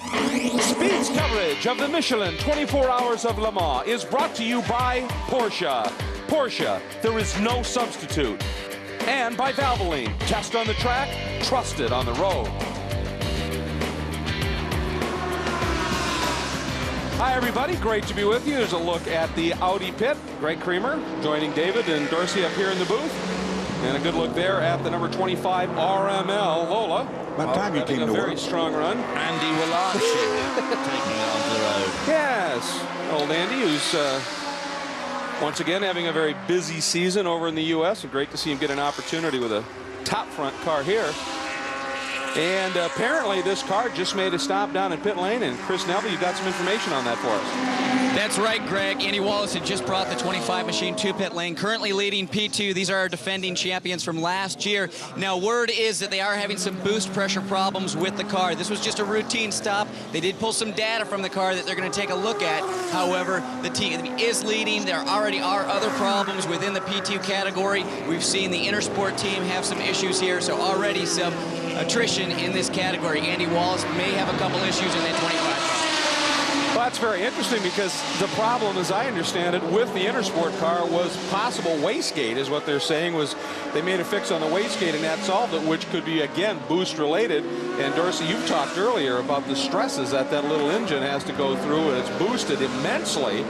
Speed's coverage of the Michelin 24 Hours of Le Mans is brought to you by Porsche. Porsche, there is no substitute. And by Valvoline, test on the track, trusted on the road. Hi everybody, great to be with you. There's a look at the Audi pit. Greg Creamer joining David and Dorsey up here in the booth. And a good look there at the number 25 RML Lola. By the time you came to a very work. strong run. Andy Wallace taking it onto the road. Yes, old Andy, who's once again having a very busy season over in the U.S. And great to see him get an opportunity with a top front car here. And apparently this car just made a stop down in pit lane. And Chris Nelby, you got some information on that for us. That's right, Greg. Andy Wallace had just brought the 25 machine to pit lane, currently leading P2. These are our defending champions from last year. Now, word is that they are having some boost pressure problems with the car. This was just a routine stop. They did pull some data from the car that they're going to take a look at. However, the team is leading. There already are other problems within the P2 category. We've seen the Intersport team have some issues here, so already some attrition in this category. Andy Wallace may have a couple issues in that 25. Well, that's very interesting because the problem, as I understand it, with the Intersport car was possible wastegate, is what they're saying. Was they made a fix on the wastegate and that solved it, which could be, again, boost related. And Dorsey, you've talked earlier about the stresses that little engine has to go through, and it's boosted immensely.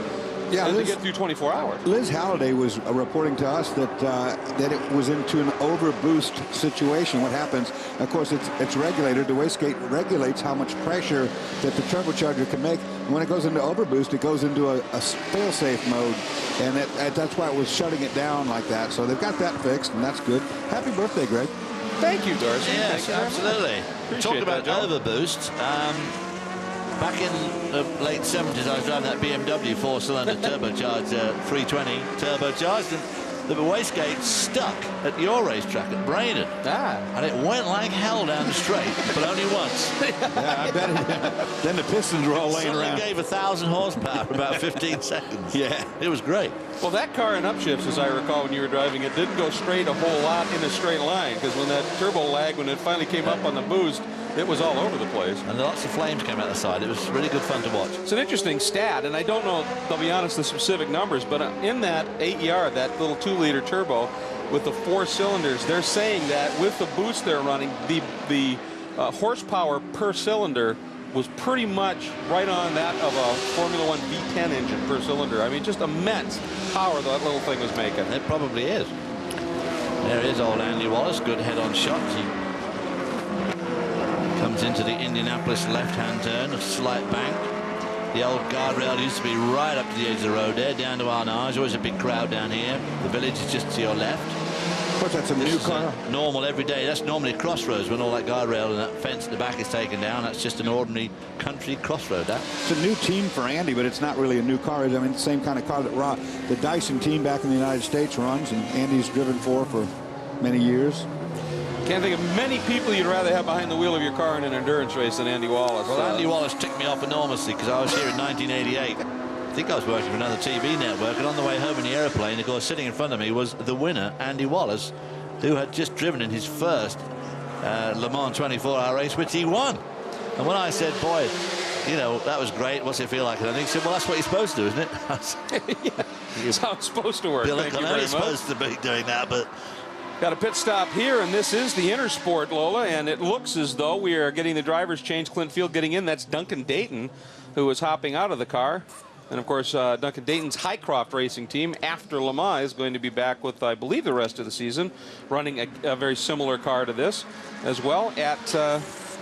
Yeah, to get through 24 hours. Liz Halliday was reporting to us that that it was into an overboost situation. What happens, of course, it's regulated. The wastegate regulates how much pressure that the turbocharger can make. And when it goes into overboost, it goes into a fail-safe mode, and that's why it was shutting it down like that. So they've got that fixed, and that's good. Happy birthday, Greg. Thank you, Dorsey. Yes, absolutely. Talking about overboost. Back in the late 70s, I was driving that BMW 4-cylinder turbocharged 320 turbocharged, and the wastegate stuck at your racetrack at Braden. And it went like hell down the straight, but only once. Yeah, I bet it. Then the pistons were all laying around. It gave 1,000 horsepower for about 15 seconds. Yeah. It was great. Well, that car in upshifts, as I recall when you were driving it, didn't go straight a whole lot in a straight line, because when that turbo lag, when it finally came up on the boost, it was all over the place. And lots of flames came out the side. It was really good fun to watch. It's an interesting stat, and I don't know, I'll be honest, the specific numbers, but in that AER, that little 2-liter turbo with the 4 cylinders, they're saying that with the boost they're running, the horsepower per cylinder was pretty much right on that of a Formula 1 V10 engine per cylinder. I mean, just immense power that little thing was making. It probably is. There is old Andy Wallace, good head-on shot. He comes into the Indianapolis left-hand turn, a slight bank. The old guardrail used to be right up to the edge of the road there, down to Arnage. Always a big crowd down here. The village is just to your left. Of course, that's a new car. Normal every day. That's normally a crossroads when all that guardrail and that fence at the back is taken down. That's just an ordinary country crossroad. It's a new team for Andy, but it's not really a new car. I mean, the same kind of car that the Dyson team back in the United States runs, and Andy's driven for many years. Can't think of many people you'd rather have behind the wheel of your car in an endurance race than Andy Wallace. Well, Andy Wallace ticked me off enormously because I was here in 1988. I think I was working for another TV network, and on the way home in the airplane, of course, sitting in front of me was the winner, Andy Wallace, who had just driven in his first Le Mans 24-hour race, which he won. And when I said, boy, you know, that was great, what's it feel like? And he said, well, that's what you're supposed to do, isn't it? Yeah, that's how it's supposed to work. Bill, Thank you I know very you're supposed to be doing that, but... Got a pit stop here, and this is the Intersport, Lola, and it looks as though we are getting the drivers change. Clint Field getting in. That's Duncan Dayton, who is hopping out of the car. And, of course, Duncan Dayton's Highcroft racing team, after Le Mans, is going to be back with, I believe, the rest of the season, running a very similar car to this, as well at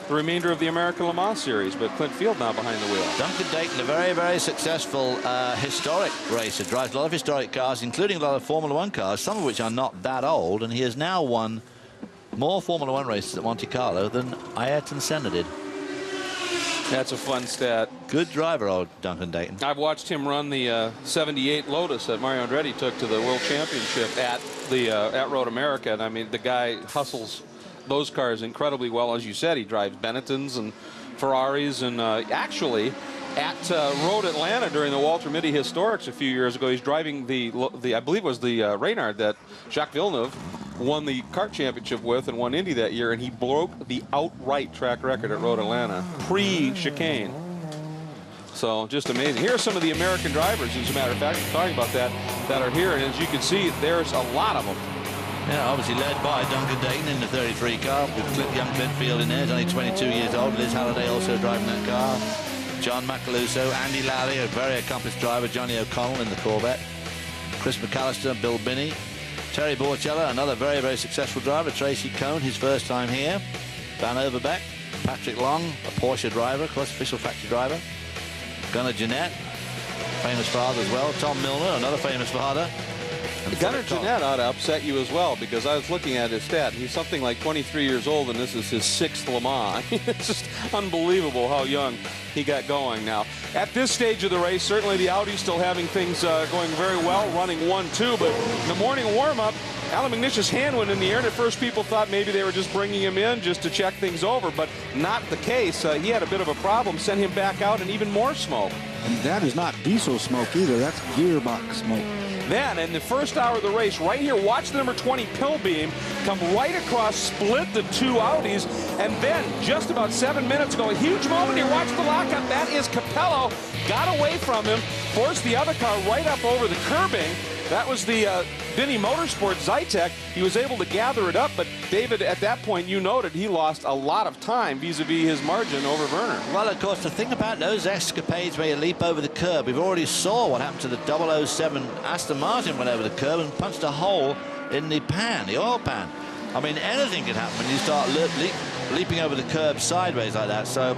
the remainder of the American Le Mans series. But Clint Field now behind the wheel. Duncan Dayton, a very, very successful historic racer. Drives a lot of historic cars, including a lot of Formula 1 cars, some of which are not that old. And he has now won more Formula 1 races at Monte Carlo than Ayrton Senna did. That's a fun stat. Good driver, old Duncan Dayton. I've watched him run the 78 Lotus that Mario Andretti took to the World Championship at Road America. And I mean, the guy hustles those cars incredibly well. As you said, he drives Benettons and Ferraris, and actually at Road Atlanta during the Walter Mitty Historics a few years ago, he's driving the I believe it was the Reynard that Jacques Villeneuve won the kart championship with and won Indy that year, and he broke the outright track record at Road Atlanta, pre-chicane. So just amazing. Here are some of the American drivers, as a matter of fact, talking about that are here, and as you can see, there's a lot of them. Yeah, obviously led by Duncan Dayton in the 33 car, with young Clint Field in there. He's only 22 years old. Liz Halliday also driving that car. John Macaluso, Andy Lally, a very accomplished driver. Johnny O'Connell in the Corvette. Chris McAllister, Bill Binney. Terry Borchella, another very, very successful driver. Tracy Cohn, his first time here. Van Overbeck. Patrick Long, a Porsche driver, of course, official factory driver. Gunnar Jeanette, famous father as well. Tom Milner, another famous father. Gunnar Jeanette ought to upset you as well, because I was looking at his stat. He's something like 23 years old, and this is his 6th Le Mans. It's just unbelievable how young he got going now. At this stage of the race, certainly the Audi's still having things going very well, running 1-2, but in the morning warm-up, Alan McNish's hand went in the air, and at first people thought maybe they were just bringing him in just to check things over, but not the case. He had a bit of a problem, sent him back out, and even more smoke. And that is not diesel smoke either. That's gearbox smoke. Then, in the first hour of the race, right here, watch the number 20 Pillbeam come right across, split the two Audis, and then just about 7 minutes ago, a huge moment here. Watch the lockup. That is Capello. Got away from him, forced the other car right up over the curbing. That was the Vinny Motorsport Zytek. He was able to gather it up, but David, at that point, you noted he lost a lot of time vis-a-vis his margin over Werner. Well, of course, the thing about those escapades where you leap over the curb, we've already saw what happened to the 007 Aston Martin. Went over the curb and punched a hole in the pan, the oil pan. I mean, anything can happen when you start leaping over the curb sideways like that. So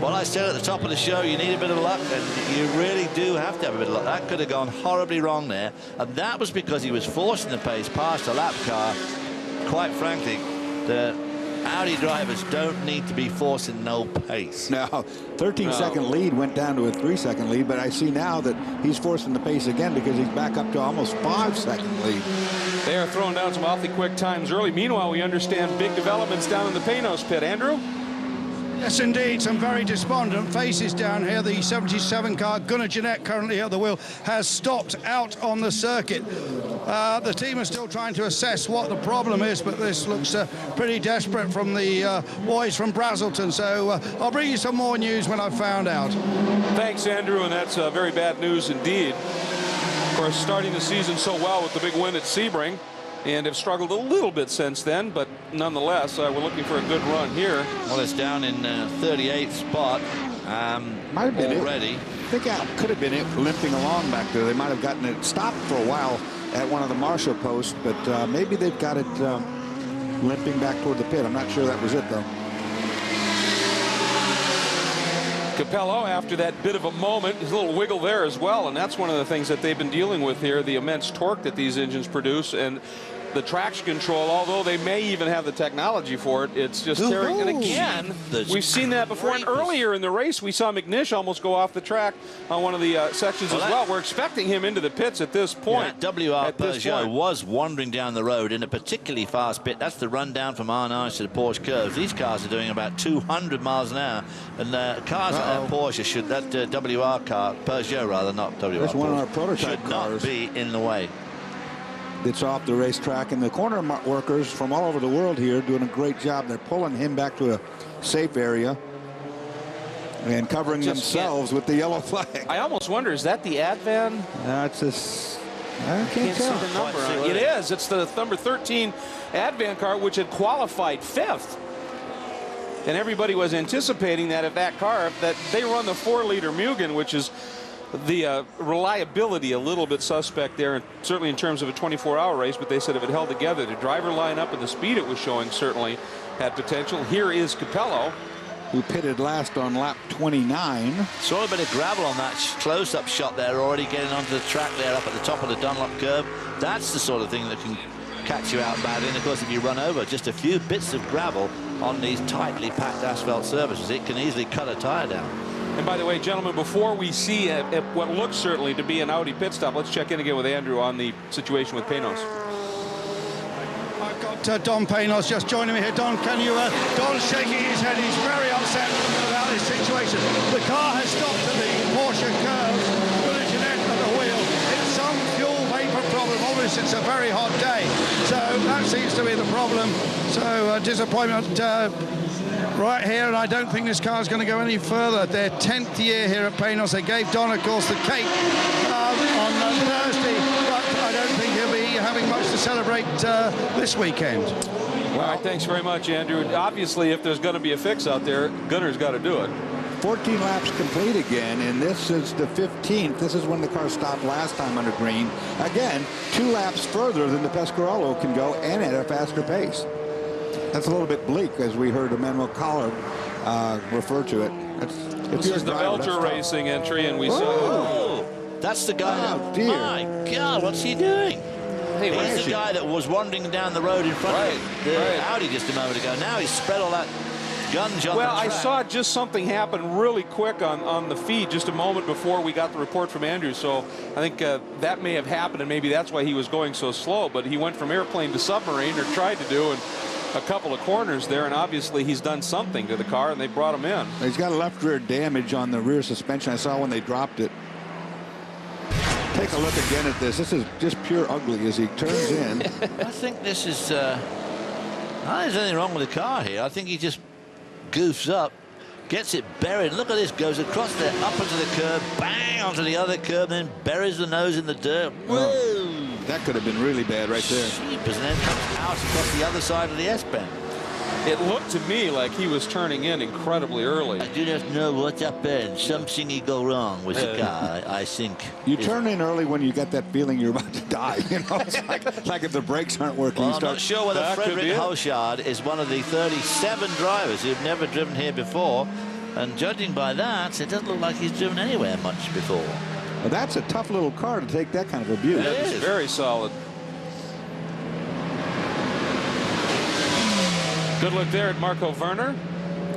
what I said at the top of the show, you need a bit of luck, and you really do have to have a bit of luck. That could have gone horribly wrong there, and that was because he was forcing the pace past a lap car. Quite frankly, the Audi drivers don't need to be forcing no pace. Now, 13-second lead went down to a 3-second lead, but I see now that he's forcing the pace again because he's back up to almost 5-second lead. They are throwing down some awfully quick times early. Meanwhile, we understand big developments down in the Panoz pit. Andrew? Yes, indeed, some very despondent faces down here. The 77 car, Gunnar Jeanette, currently at the wheel, has stopped out on the circuit. The team is still trying to assess what the problem is, but this looks pretty desperate from the boys from Brazelton. So I'll bring you some more news when I've found out. Thanks, Andrew, and that's very bad news indeed. Of course, starting the season so well with the big win at Sebring, and have struggled a little bit since then, but nonetheless, we're looking for a good run here. Well, it's down in 38th spot Might have been already. I think that could have been it, limping along back there. They might have gotten it stopped for a while at one of the Marshall posts, but maybe they've got it limping back toward the pit. I'm not sure that was it, though. Capello, after that bit of a moment, his little wiggle there as well, and that's one of the things that they've been dealing with here, the immense torque that these engines produce, and the traction control, although they may even have the technology for it, it's just tearing. And again, we've seen that before. And earlier in the race, we saw McNish almost go off the track on one of the sections as well. We're expecting him into the pits at this point. Yeah, WR Peugeot was wandering down the road in a particularly fast pit. That's the rundown from Arnage to the Porsche curves. These cars are doing about 200 miles an hour. And cars at Porsche should, that WR car, Peugeot rather, not WR, That's one of our Porsche, prototype should cars. not be in the way. It's off the racetrack, and the corner workers from all over the world here doing a great job. They're pulling him back to a safe area and covering themselves with the yellow flag. I almost wonder, is that the Advan? It's this. I can't See tell. the number on it. It is. It's the number 13 Advan car, which had qualified 5th. And everybody was anticipating that if that car, that they run the 4-liter Mugen, which is the reliability a little bit suspect there, and certainly in terms of a 24-hour race, but they said if it held together, the driver lineup and the speed it was showing certainly had potential. Here is Capello, who pitted last on lap 29. Saw a bit of gravel on that close-up shot there, already getting onto the track there up at the top of the Dunlop curve. That's the sort of thing that can catch you out badly. And of course, if you run over just a few bits of gravel on these tightly packed asphalt surfaces, it can easily cut a tire down. And by the way, gentlemen, before we see what looks certainly to be an Audi pit stop, let's check in again with Andrew on the situation with Panoz. I've got Don Panoz just joining me here. Don, can you... Don's shaking his head. He's very upset about this situation. The car has stopped at the Porsche curves. Gunnar Jeanette at the wheel. It's some fuel vapor problem problem. Obviously, it's a very hot day, so that seems to be the problem. So disappointment right here, and I don't think this car is going to go any further. Their 10th year here at Panoz. They gave Don, of course, the cake on Thursday, but I don't think he'll be having much to celebrate this weekend. All right, thanks very much, Andrew. Obviously, if there's going to be a fix out there, Gunner's got to do it. 14 laps complete again, and this is the 15th. This is when the car stopped last time under green. Again, 2 laps further than the Pescarolo can go, and at a faster pace. That's a little bit bleak, as we heard Emmanuel Collar refer to it. This is the Belcher Racing entry, and we saw... That's the guy. Oh, dear. My God, what's he doing? Hey, he's the guy that was wandering down the road in front of the Audi just a moment ago. Now he's spread all that gunge on the track. I saw just something happen really quick on the feed just a moment before we got the report from Andrew. So I think that may have happened, and maybe that's why he was going so slow. But he went from airplane to submarine, or tried to do, and a couple of corners there, and obviously he's done something to the car, and they brought him in. He's got a left rear damage on the rear suspension. I saw when they dropped it. Take a look again at this. This is just pure ugly as he turns in. I think this is... there's anything wrong with the car here. I think he just goofs up, gets it buried. Look at this, goes across there, up onto the curb, bang onto the other curb, then buries the nose in the dirt. Whoa! That could have been really bad right there. Jeepers, and then comes out across the other side of the S-bend. It looked to me like he was turning in incredibly early. I do not know what's up there. Something go wrong with the car, I think. You turn in early when you get that feeling you're about to die. You know, it's like if the brakes aren't working. Well, I'm not sure whether Frederick be Houchard is one of the 37 drivers who've never driven here before. And judging by that, it doesn't look like he's driven anywhere much before. Well, that's a tough little car to take that kind of abuse. It is very solid. Good look there at Marco Werner,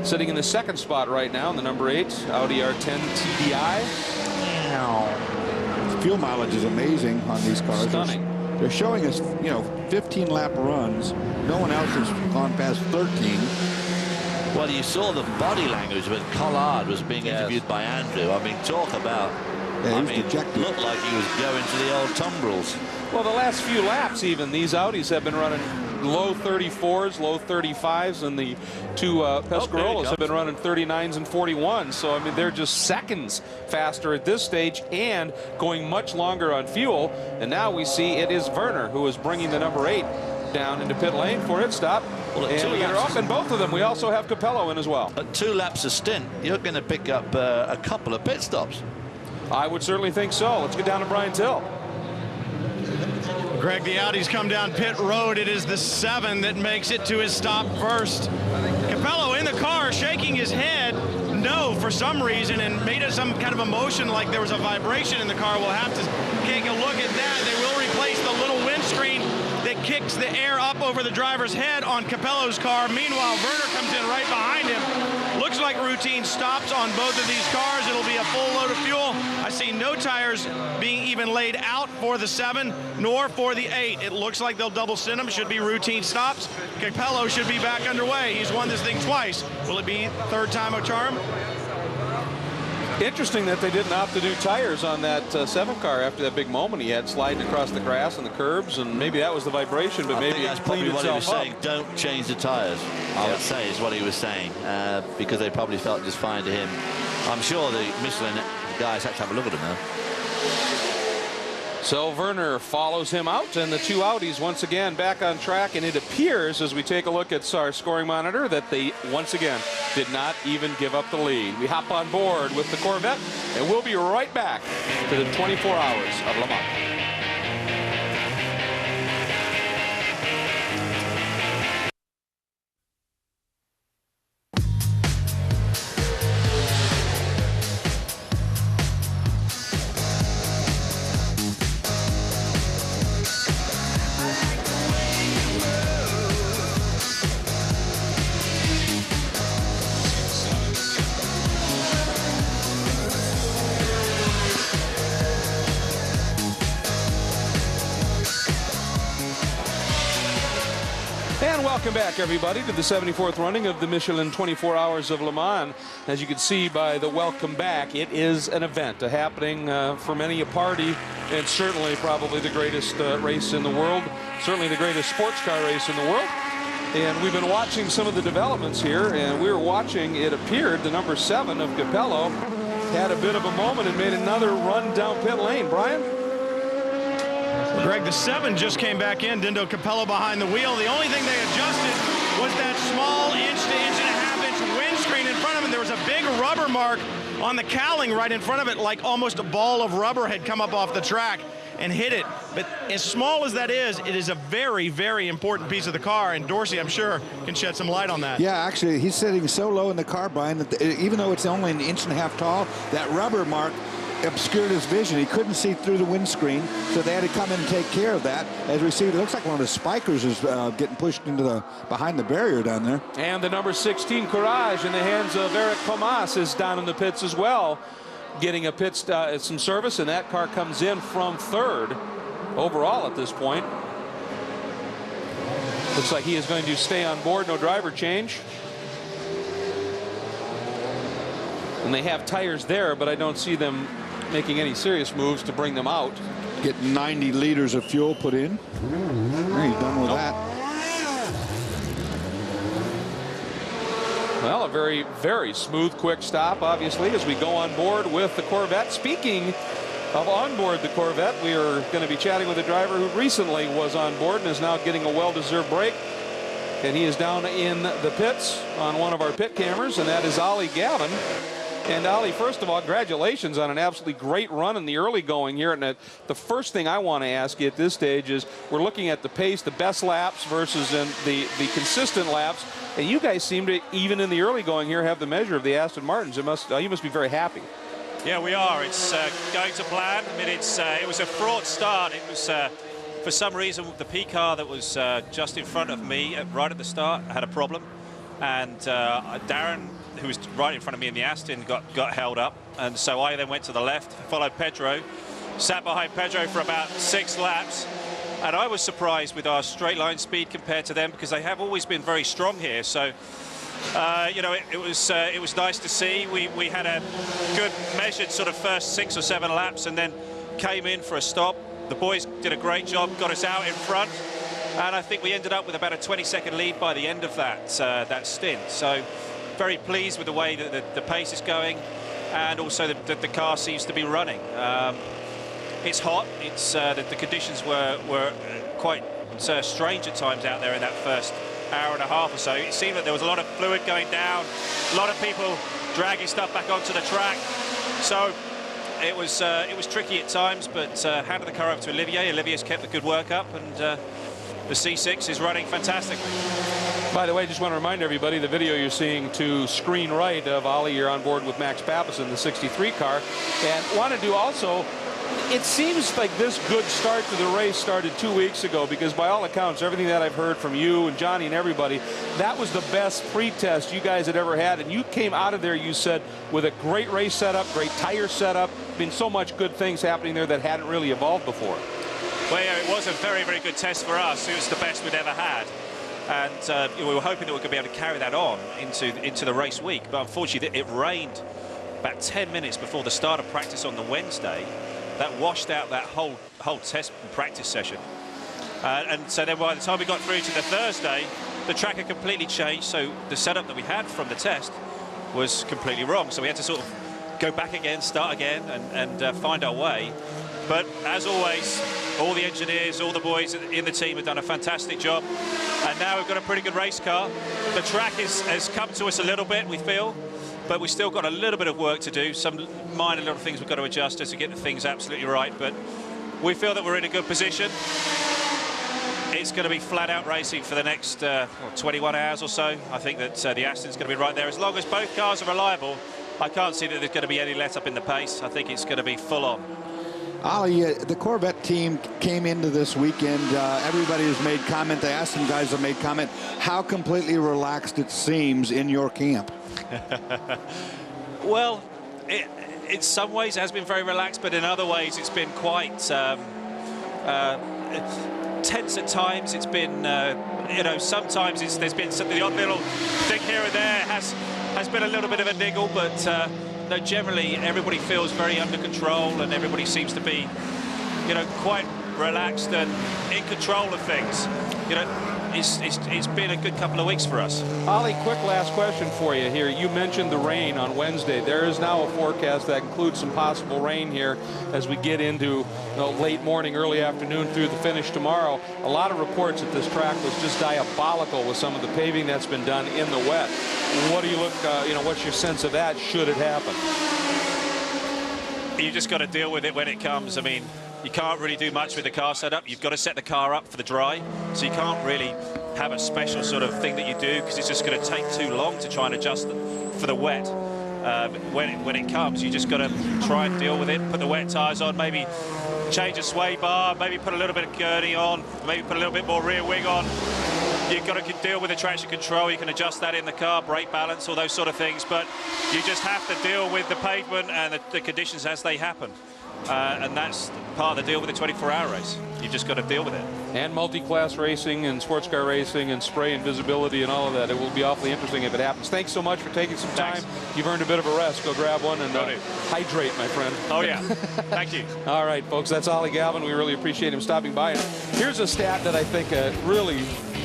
sitting in the 2nd spot right now in the number 8 Audi R10 TDI. Fuel mileage is amazing on these cars. Stunning. They're showing us, 15 lap runs. No one else has gone past 13. Well, you saw the body language when Collard was being interviewed by Andrew. I mean, talk about... dejected. Looked like he was going to the old tumbrils. Well, the last few laps even, these Audis have been running low 34s, low 35s, and the 2 Pescarolos have been running 39s and 41s. So, I mean, they're just seconds faster at this stage and going much longer on fuel. And now we see it is Werner who is bringing the number 8 down into pit lane for its stop. Well, and we are off in both of them. We also have Capello in as well. At 2 laps a stint, you're going to pick up a couple of pit stops. I would certainly think so. Let's get down to Brian Till. Greg, the Audi's come down pit road. It is the 7 that makes it to his stop first. Capello in the car shaking his head no for some reason and made it some kind of emotion like there was a vibration in the car. We'll have to take a look at that. They will replace the little windscreen that kicks the air up over the driver's head on Capello's car. Meanwhile, Werner comes in right behind him. Looks like routine stops on both of these cars. It'll be a full load of fuel. I see no tires being even laid out for the 7 nor for the 8. It looks like they'll double send them. Should be routine stops. Capello should be back underway. He's won this thing twice. Will it be 3rd time a charm? Interesting that they didn't opt to do tires on that 7 car after that big moment he had sliding across the grass and the curbs, and maybe that was the vibration, but maybe that's it probably cleaned what he was itself saying. up. Don't change the tires. I would say is what he was saying, because they probably felt just fine to him. I'm sure the Michelin guys had to have a look at him now. So Werner follows him out, and the 2 Audis once again back on track, and it appears as we take a look at our scoring monitor that they once again did not even give up the lead. We hop on board with the Corvette, and we'll be right back to the 24 hours of Le Mans. Welcome back, everybody, to the 74th running of the Michelin 24 Hours of Le Mans. As you can see by the welcome back, it is an event, a happening for many a party, and certainly probably the greatest race in the world, certainly the greatest sports car race in the world. And we've been watching some of the developments here, and we were watching, it appeared, the number 7 of Capello had a bit of a moment and made another run down pit lane. Brian? Greg, the 7 just came back in. Dindo Capello behind the wheel. The only thing they adjusted was that small inch to inch and a half inch windscreen in front of him. There was a big rubber mark on the cowling right in front of it, like almost a ball of rubber had come up off the track and hit it. But as small as that is, it is a very, very important piece of the car. And Dorsey, I'm sure, can shed some light on that. Yeah, actually, he's sitting so low in the car, Brian, that even though it's only an inch and a half tall, that rubber mark obscured his vision. He couldn't see through the windscreen, so they had to come in and take care of that. As we see, it looks like one of the Spykers is getting pushed into the behind the barrier down there. And the number 16 Courage in the hands of Eric Panoz is down in the pits as well, getting a pit some service, and that car comes in from 3rd overall at this point. Looks like he is going to stay on board, no driver change. And they have tires there, but I don't see them making any serious moves to bring them out. Get 90 liters of fuel put in. He's done with that. Well, a very, very smooth, quick stop, obviously, as we go on board with the Corvette. Speaking of on board the Corvette, we are going to be chatting with a driver who recently was on board and is now getting a well-deserved break. And he is down in the pits on one of our pit cameras, and that is Oliver Gavin. And Ollie, first of all, congratulations on an absolutely great run in the early going here. And the first thing I want to ask you at this stage is we're looking at the pace, the best laps versus the consistent laps. And you guys seem to, even in the early going here, have the measure of the Aston Martins. You must be very happy. Yeah, we are. It's going to plan. I mean, it was a fraught start. It was, for some reason, the P car that was just in front of me right at the start had a problem. And Darren, who was right in front of me in the Aston, got held up, and so I then went to the left, followed Pedro, sat behind Pedro for about 6 laps, and I was surprised with our straight line speed compared to them, because they have always been very strong here. So you know, it was nice to see. We had a good measured sort of first 6 or 7 laps, and then came in for a stop. The boys did a great job, got us out in front, and I think we ended up with about a 20-second lead by the end of that stint. So very pleased with the way that the pace is going, and also that the car seems to be running. It's hot. It's the conditions were quite strange at times out there in that first hour and a half or so. It seemed that there was a lot of fluid going down, a lot of people dragging stuff back onto the track. So it was tricky at times, but handed the car over to Olivier. Olivier's kept the good work up, and the C6 is running fantastically. By the way, just want to remind everybody, the video you're seeing to screen right of Ollie, you're on board with Max Papis in the 63 car. And wanted to also, it seems like this good start to the race started 2 weeks ago, because by all accounts, everything that I've heard from you and Johnny and everybody, that was the best pre-test you guys had ever had. And you came out of there, you said, with a great race setup, great tire setup. Been so much good things happening there that hadn't really evolved before. Well, yeah, it was a very, very good test for us. It was the best we'd ever had. And we were hoping that we could be able to carry that on into the race week. But unfortunately, it rained about 10 minutes before the start of practice on the Wednesday. That washed out that whole test and practice session. And so then by the time we got through to the Thursday, the track had completely changed. So the setup that we had from the test was completely wrong. So we had to sort of go back again, start again, and find our way. But as always, all the engineers, all the boys in the team have done a fantastic job. And now we've got a pretty good race car. The track has come to us a little bit, we feel, but we've still got a little bit of work to do. Some minor little things we've got to adjust to get the things absolutely right. But we feel that we're in a good position. It's going to be flat-out racing for the next 21 hours or so. I think that the Aston's going to be right there. As long as both cars are reliable, I can't see that there's going to be any let-up in the pace. I think it's going to be full-on. Ollie, the Corvette team came into this weekend. Everybody has made comment. The Aston guys have made comment. How completely relaxed it seems in your camp. Well, in some ways it has been very relaxed, but in other ways it's been quite tense at times. It's been, you know, sometimes there's been the odd little thing here and there. Has been a little bit of a niggle, but no, generally everybody feels very under control, and everybody seems to be, you know, quite relaxed and in control of things. You know, it's been a good couple of weeks for us. Ollie, quick last question for you here. You mentioned the rain on Wednesday. There is now a forecast that includes some possible rain here as we get into late morning, early afternoon through the finish tomorrow. A lot of reports that this track was just diabolical with some of the paving that's been done in the wet. What do you look, what's your sense of that should it happen? You just got to deal with it when it comes. I mean, you can't really do much with the car setup. You've got to set the car up for the dry, so you can't really have a special sort of thing that you do, because it's just going to take too long to try and adjust for the wet. When it comes, you just got to try and deal with it. Put the wet tyres on, maybe change a sway bar, maybe put a little bit of gurney on, maybe put a little bit more rear wing on. You've got to deal with the traction control. You can adjust that in the car, brake balance, all those sort of things. But you just have to deal with the pavement and the conditions as they happen. And that's part of the deal with the 24-hour race. You've just got to deal with it. And multi-class racing and sports car racing and spray and visibility and all of that. It will be awfully interesting if it happens. Thanks so much for taking some time. You've earned a bit of a rest. Go grab one and hydrate, my friend. Oh, yeah. Thank you. All right, folks, that's Oliver Gavin. We really appreciate him stopping by. And here's a stat that I think really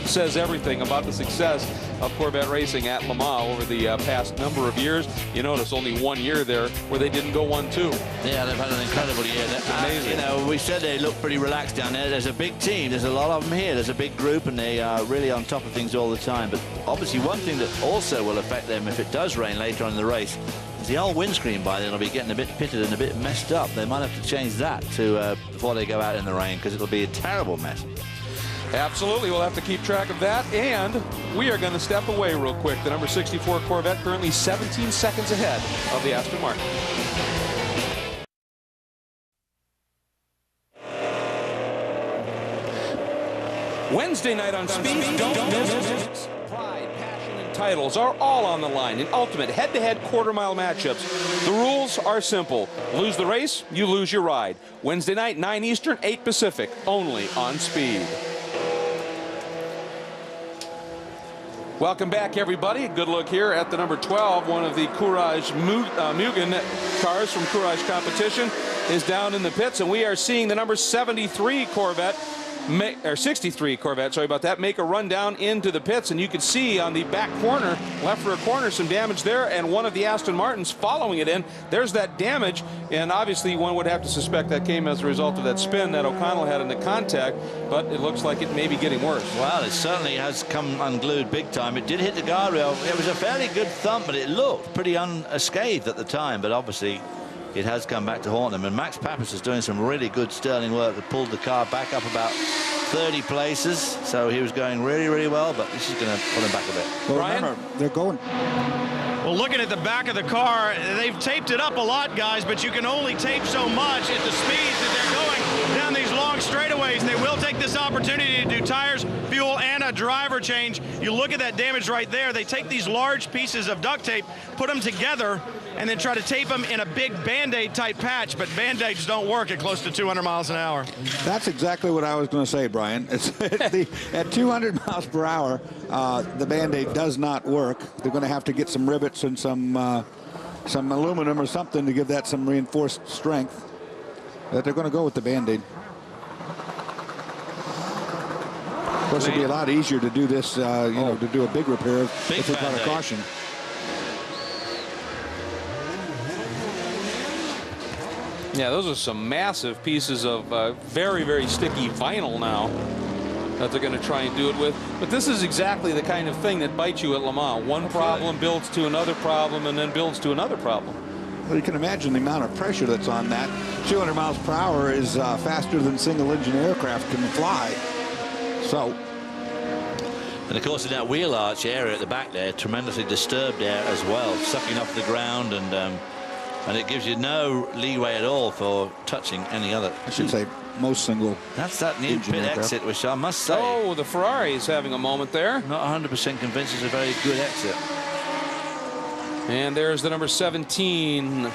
says everything about the success of Corvette racing at Le Mans over the past number of years. You notice only 1 year there where they didn't go 1-2. Yeah, they've had an incredible year. Amazing. You know, we said they look pretty relaxed down there. There's a big team. There's a lot of them here. There's a big group, and they are really on top of things all the time. But obviously, one thing that also will affect them if it does rain later on in the race is the old windscreen by then will be getting a bit pitted and a bit messed up. They might have to change that to before they go out in the rain, because it'll be a terrible mess. Absolutely. We'll have to keep track of that. And we are going to step away real quick. The number 64 Corvette currently 17 seconds ahead of the Aston Martin. Wednesday night on Speed. Don't miss. Pride, passion, and titles are all on the line in ultimate head-to-head quarter-mile matchups. The rules are simple. Lose the race, you lose your ride. Wednesday night, 9 Eastern, 8 Pacific, only on Speed. Welcome back, everybody. Good look here at the number 12. One of the Courage Mugen cars from Courage Competition is down in the pits, and we are seeing the number 73 Corvette, or 63 Corvette, sorry about that, make a run down into the pits. And you can see on the back corner, left rear corner, some damage there, and one of the Aston Martins following it in. There's that damage, and obviously one would have to suspect that came as a result of that spin that O'Connell had in the contact, but it looks like it may be getting worse. Well, it certainly has come unglued big time. It did hit the guardrail. It was a fairly good thump, but it looked pretty unscathed at the time, but obviously it has come back to haunt them. And Max Papis is doing some really good sterling work. They pulled the car back up about 30 places, so he was going really, really well, but this is going to pull him back a bit. Well, remember, they're going. Well, looking at the back of the car, they've taped it up a lot, guys, but you can only tape so much at the speeds that they're going down these long straightaways. They will take this opportunity to do tires, fuel, and a driver change. You look at that damage right there. They take these large pieces of duct tape, put them together, and then try to tape them in a big Band-Aid type patch, but Band-Aids don't work at close to 200 miles an hour. That's exactly what I was going to say, Brian. At 200 miles per hour, the Band-Aid does not work. They're going to have to get some rivets and some aluminum or something to give that some reinforced strength. That they're going to go with the Band-Aid. Of course, it'd be a lot easier to do this, to do a big repair if they got a caution. Yeah, those are some massive pieces of very, very sticky vinyl now that they're going to try and do it with. But this is exactly the kind of thing that bites you at Le Mans. One problem builds to another problem and then builds to another problem. Well, you can imagine the amount of pressure that's on that. 200 miles per hour is faster than single-engine aircraft can fly. So. And of course, in that wheel arch area at the back there, tremendously disturbed there as well, sucking off the ground, and it gives you no leeway at all for touching any other. I should say most single. That's that new pit exit, which I must say. Oh, the Ferrari is having a moment there. Not 100% convinced it's a very good exit. And there's the number 17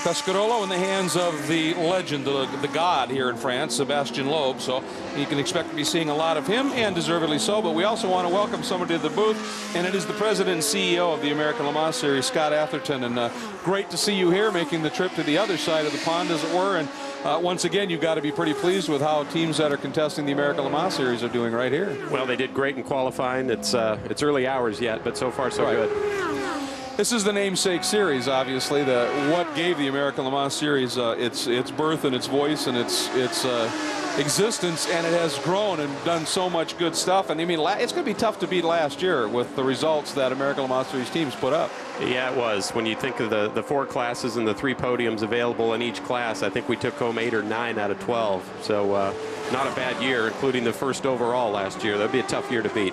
Pescarolo in the hands of the legend, the god here in France, Sébastien Loeb. So you can expect to be seeing a lot of him, and deservedly so. But we also want to welcome somebody to the booth, and it is the president and CEO of the American Le Mans Series, Scott Atherton. And great to see you here, making the trip to the other side of the pond, as it were. And once again, you've got to be pretty pleased with how teams that are contesting the American Le Mans Series are doing right here. Well, they did great in qualifying. It's early hours yet, but so far so good. This is the namesake series, obviously. What gave the American Le Mans Series its birth and its voice and its existence, and it has grown and done so much good stuff. And I mean, it's going to be tough to beat last year with the results that American Le Mans Series teams put up. Yeah, it was. When you think of the 4 classes and the 3 podiums available in each class, I think we took home 8 or 9 out of 12. So not a bad year, including the first overall last year. That'd be a tough year to beat.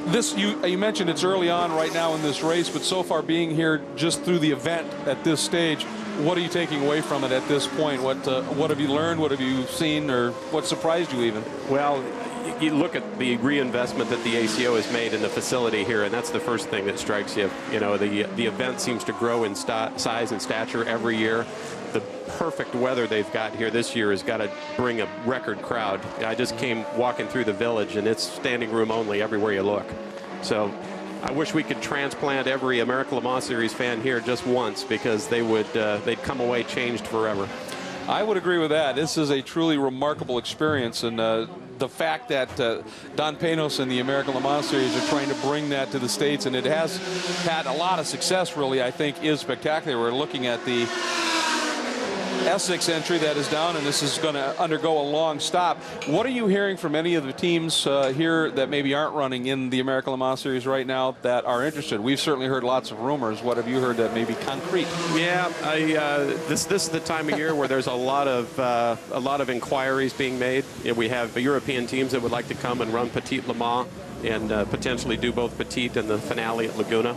This, you mentioned it's early on right now in this race, but so far being here just through the event at this stage, what are you taking away from it at this point? What have you learned? What have you seen, or what surprised you even? Well, you look at the reinvestment that the ACO has made in the facility here, and that's the first thing that strikes you. You know, the event seems to grow in size and stature every year. The perfect weather they've got here this year has got to bring a record crowd. I just came walking through the village, and it's standing room only everywhere you look. So I wish we could transplant every American Le Mans Series fan here just once, because they'd come away changed forever. I would agree with that. This is a truly remarkable experience, and the fact that Don Panoz and the American Le Mans Series are trying to bring that to the States, and it has had a lot of success, really, I think, is spectacular. We're looking at the Essex entry that is down, and this is going to undergo a long stop. What are you hearing from any of the teams here that maybe aren't running in the American Le Mans Series right now that are interested? We've certainly heard lots of rumors. What have you heard that may be concrete? Yeah, this is the time of year where there's a lot of inquiries being made. We have European teams that would like to come and run Petit Le Mans and potentially do both Petit and the finale at Laguna.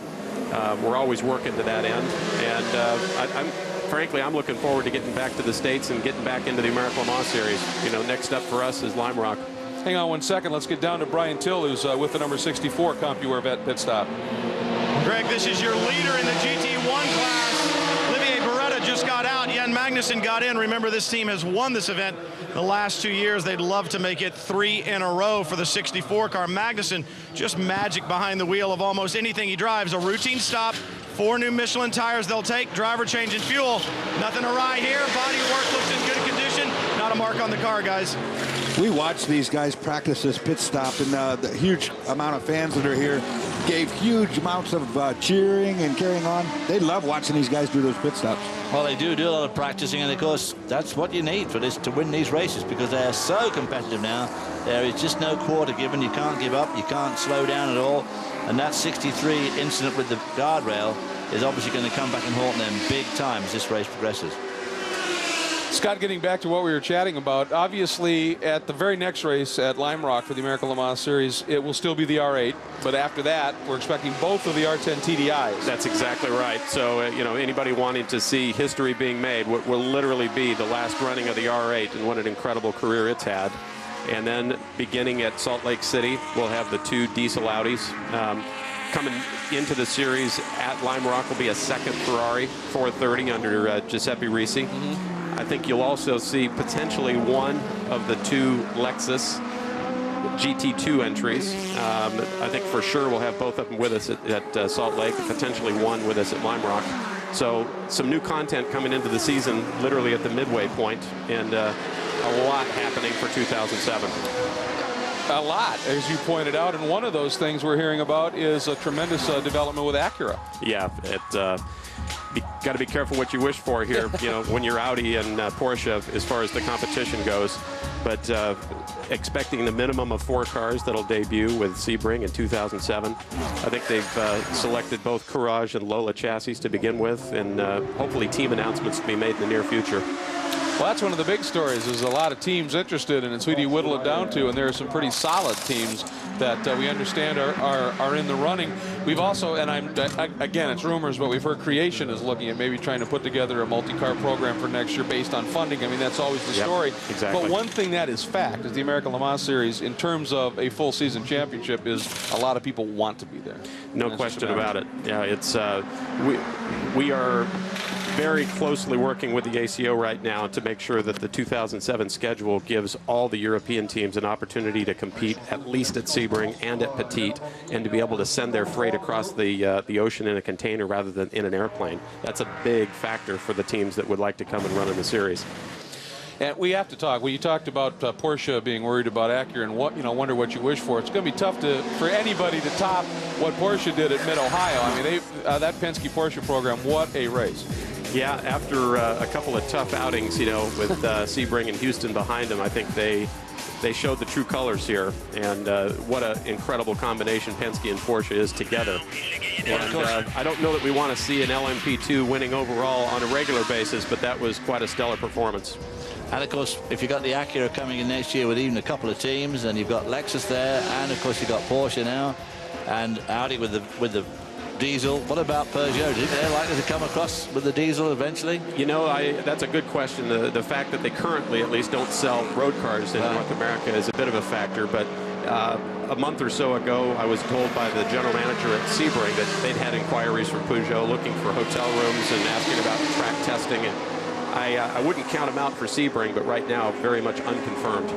We're always working to that end, and frankly, I'm looking forward to getting back to the States and getting back into the American Le Mans Series. You know, next up for us is Lime Rock. Hang on 1 second. Let's get down to Brian Till, who's with the number 64 CompuWare pit stop. Greg, this is your leader in the GT1 class. Olivier Beretta just got out. Jan Magnussen got in. Remember, this team has won this event the last 2 years. They'd love to make it 3 in a row for the 64 car. Magnussen, just magic behind the wheel of almost anything he drives. A routine stop. 4 new Michelin tires they'll take, driver change and fuel. Nothing awry here. Body work looks in good condition. Not a mark on the car, guys. We watched these guys practice this pit stop, and the huge amount of fans that are here gave huge amounts of cheering and carrying on. They love watching these guys do those pit stops. Well, they do a lot of practicing, and of course that's what you need for this to win these races, because they are so competitive now. There is just no quarter given. You can't give up. You can't slow down at all. And that 63 incident with the guardrail is obviously going to come back and haunt them big time as this race progresses. Scott, getting back to what we were chatting about, obviously at the very next race at Lime Rock for the American Le Mans Series, it will still be the R8, but after that, we're expecting both of the R10 TDIs. That's exactly right. So, you know, anybody wanting to see history being made will literally be the last running of the R8, and what an incredible career it's had. And then beginning at Salt Lake City, we'll have the 2 diesel Audis. Coming into the series at Lime Rock will be a second Ferrari 430 under Giuseppe Risi. I think you'll also see potentially one of the 2 Lexus GT2 entries. I think for sure we'll have both of them with us at Salt Lake, potentially one with us at Lime Rock. So some new content coming into the season literally at the midway point, and a lot happening for 2007. A lot, as you pointed out, and one of those things we're hearing about is a tremendous development with Acura. Yeah, got to be careful what you wish for here, you know, when you're Audi and Porsche as far as the competition goes. But expecting the minimum of 4 cars that'll debut with Sebring in 2007. I think they've selected both Courage and Lola chassis to begin with, and hopefully team announcements to be made in the near future. Well, that's one of the big stories. There's a lot of teams interested, and it's who do you whittle it down to, and there are some pretty solid teams that we understand are in the running. We've also, and again, it's rumors, but we've heard Creation is looking at maybe trying to put together a multi-car program for next year based on funding. I mean, that's always the story. Exactly. But one thing that is fact is the American Le Mans Series, in terms of a full season championship, is a lot of people want to be there. No question about it. Yeah, it's we are very closely working with the ACO right now to make sure that the 2007 schedule gives all the European teams an opportunity to compete at least at Sebring and at Petit, and to be able to send their freight across the ocean in a container rather than in an airplane. That's a big factor for the teams that would like to come and run in the series. And we have to talk. Well, you talked about Porsche being worried about Acura and wonder what you wish for. It's going to be tough for anybody to top what Porsche did at Mid-Ohio. I mean, that Penske Porsche program, what a race. Yeah, after a couple of tough outings, you know, with Sebring and Houston behind them, I think they showed the true colors here. And what an incredible combination Penske and Porsche is together. And I don't know that we want to see an LMP2 winning overall on a regular basis, but that was quite a stellar performance. And of course, if you've got the Acura coming in next year with even a couple of teams, and you've got Lexus there, and of course you've got Porsche now, and Audi with the diesel. What about Peugeot? Do you think they're likely to come across with the diesel eventually? You know, that's a good question. The fact that they currently at least don't sell road cars in North America is a bit of a factor, but a month or so ago, I was told by the general manager at Sebring that they'd had inquiries from Peugeot looking for hotel rooms and asking about track testing. And I wouldn't count them out for Sebring, but right now, very much unconfirmed.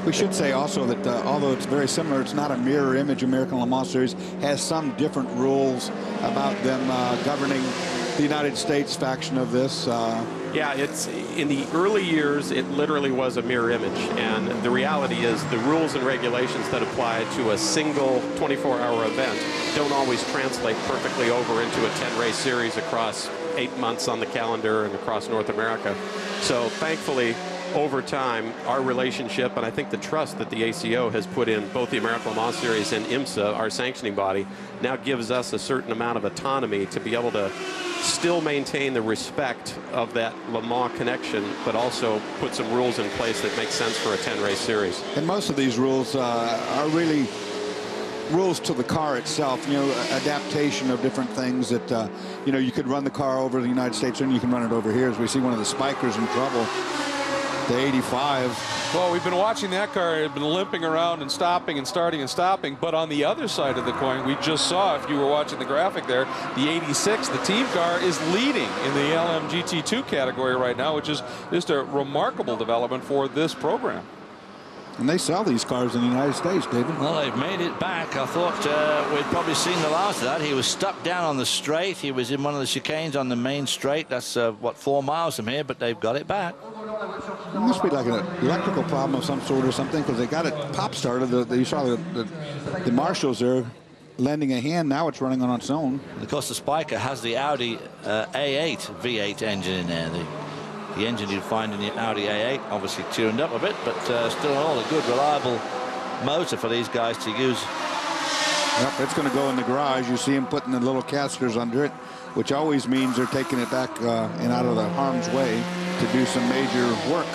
We should say also that although it's very similar, it's not a mirror image. American Le Mans Series has some different rules about them governing the United States faction of this. Yeah, it's in the early years, it literally was a mirror image. And the reality is the rules and regulations that apply to a single 24-hour event don't always translate perfectly over into a 10-race series across 8 months on the calendar and across North America. So thankfully, over time, our relationship, and I think the trust that the ACO has put in both the American Le Mans Series and IMSA, our sanctioning body, now gives us a certain amount of autonomy to be able to still maintain the respect of that Le Mans connection, but also put some rules in place that make sense for a 10-race series. And most of these rules are really rules to the car itself, you know, adaptation of different things that, you know, you could run the car over the United States and you can run it over here. As we see one of the Spykers in trouble, the 85. Well, we've been watching that car. It had been limping around and stopping and starting and stopping. But on the other side of the coin, we just saw, if you were watching the graphic there, the 86, the team car, is leading in the LMGT2 category right now, which is just a remarkable development for this program. And they sell these cars in the United States, David. Well, they've made it back. I thought we'd probably seen the last of that. He was stuck down on the straight. He was in one of the chicanes on the main straight. That's, what, 4 miles from here, but they've got it back. It must be like an electrical problem of some sort or something, because they got it pop started. You saw the marshals there lending a hand. Now it's running on its own. Of course, the Spyker has the Audi A8 V8 engine in there. The engine you'd find in the Audi A8, obviously tuned up a bit, but still all a good, reliable motor for these guys to use. Yep, it's going to go in the garage. You see him putting the little casters under it, which always means they're taking it back and out of the harm's way to do some major work.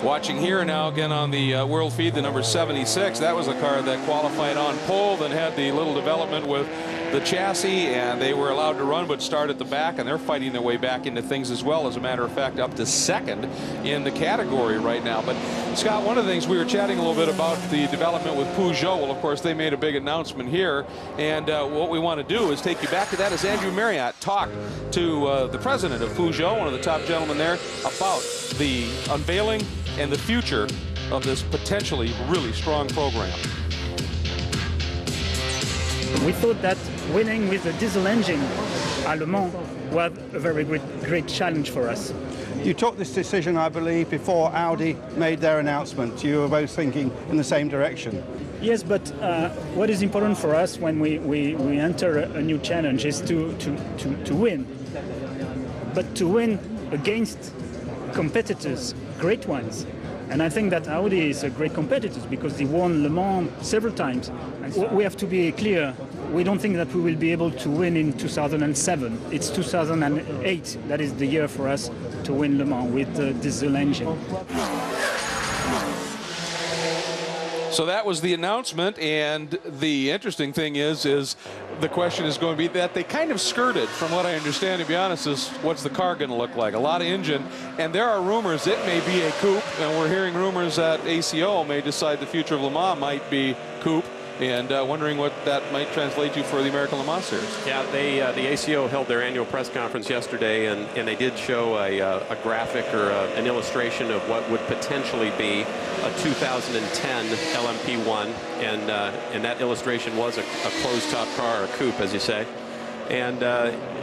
Watching here now again on the world feed, the number 76. That was a car that qualified on pole, then had the little development with the chassis, and they were allowed to run but start at the back, and they're fighting their way back into things as well. As a matter of fact, up to second in the category right now. But Scott, one of the things we were chatting a little bit about the development with Peugeot. Well, of course, they made a big announcement here, and what we want to do is take you back to that as Andrew Marriott talked to the president of Peugeot, one of the top gentlemen there, about the unveiling and the future of this potentially really strong program. We thought that winning with a diesel engine at Le Mans was a very great challenge for us. You took this decision, I believe, before Audi made their announcement. You were both thinking in the same direction. Yes, but what is important for us when we enter a new challenge is to win. But to win against competitors, great ones. And I think that Audi is a great competitor because they won Le Mans several times. And we have to be clear, we don't think that we will be able to win in 2007. It's 2008 that is the year for us to win Le Mans with the diesel engine. So that was the announcement, and the interesting thing is the question is going to be that they kind of skirted, from what I understand, to be honest, is what's the car going to look like? A lot of engine, and there are rumors it may be a coupe, and we're hearing rumors that ACO may decide the future of Le Mans might be coupe. and wondering what that might translate to for the American Le Mans Series. Yeah, the ACO held their annual press conference yesterday, and they did show a graphic or an illustration of what would potentially be a 2010 LMP1, and that illustration was a closed-top car, or a coupe, as you say. And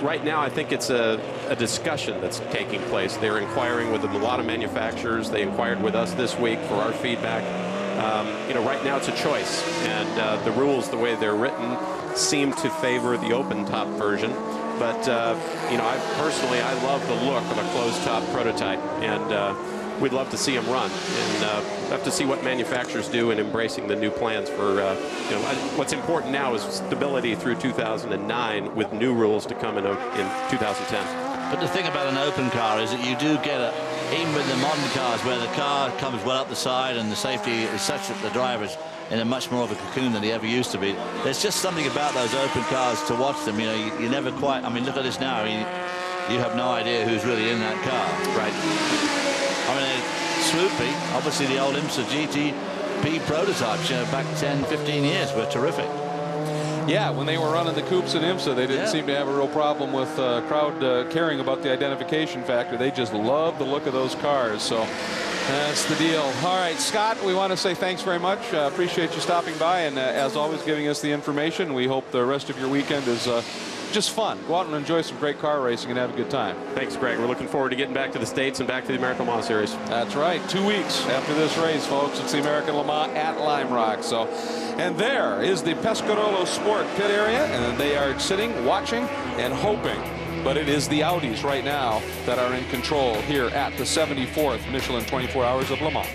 right now, I think it's a discussion that's taking place. They're inquiring with a lot of manufacturers. They inquired with us this week for our feedback. You know, right now it's a choice, and the rules, the way they're written, seem to favor the open-top version. But you know, I love the look of a closed-top prototype, and we'd love to see them run, and have to see what manufacturers do in embracing the new plans for, you know, what's important now is stability through 2009 with new rules to come in 2010. But the thing about an open car is that you do get even with the modern cars where the car comes well up the side and the safety is such that the driver's in a much more of a cocoon than he ever used to be. There's just something about those open cars to watch them. You know, you never quite, I mean, look at this now. I mean, you have no idea who's really in that car. Right. I mean, swoopy. Obviously, the old IMSA GTP prototypes, you know, back 10, 15 years were terrific. Yeah, when they were running the coupes at IMSA, they didn't seem to have a real problem with crowd caring about the identification factor. They just loved the look of those cars. So that's the deal. All right, Scott, we want to say thanks very much. Appreciate you stopping by and, as always, giving us the information. We hope the rest of your weekend is just fun. Go out and enjoy some great car racing and have a good time. Thanks, Greg. We're looking forward to getting back to the States and back to the American Le Mans Series. That's right. 2 weeks after this race, folks. It's the American Le Mans at Lime Rock. So, and there is the Pescarolo Sport pit area, and they are sitting, watching, and hoping. But it is the Audis right now that are in control here at the 74th Michelin 24 Hours of Le Mans.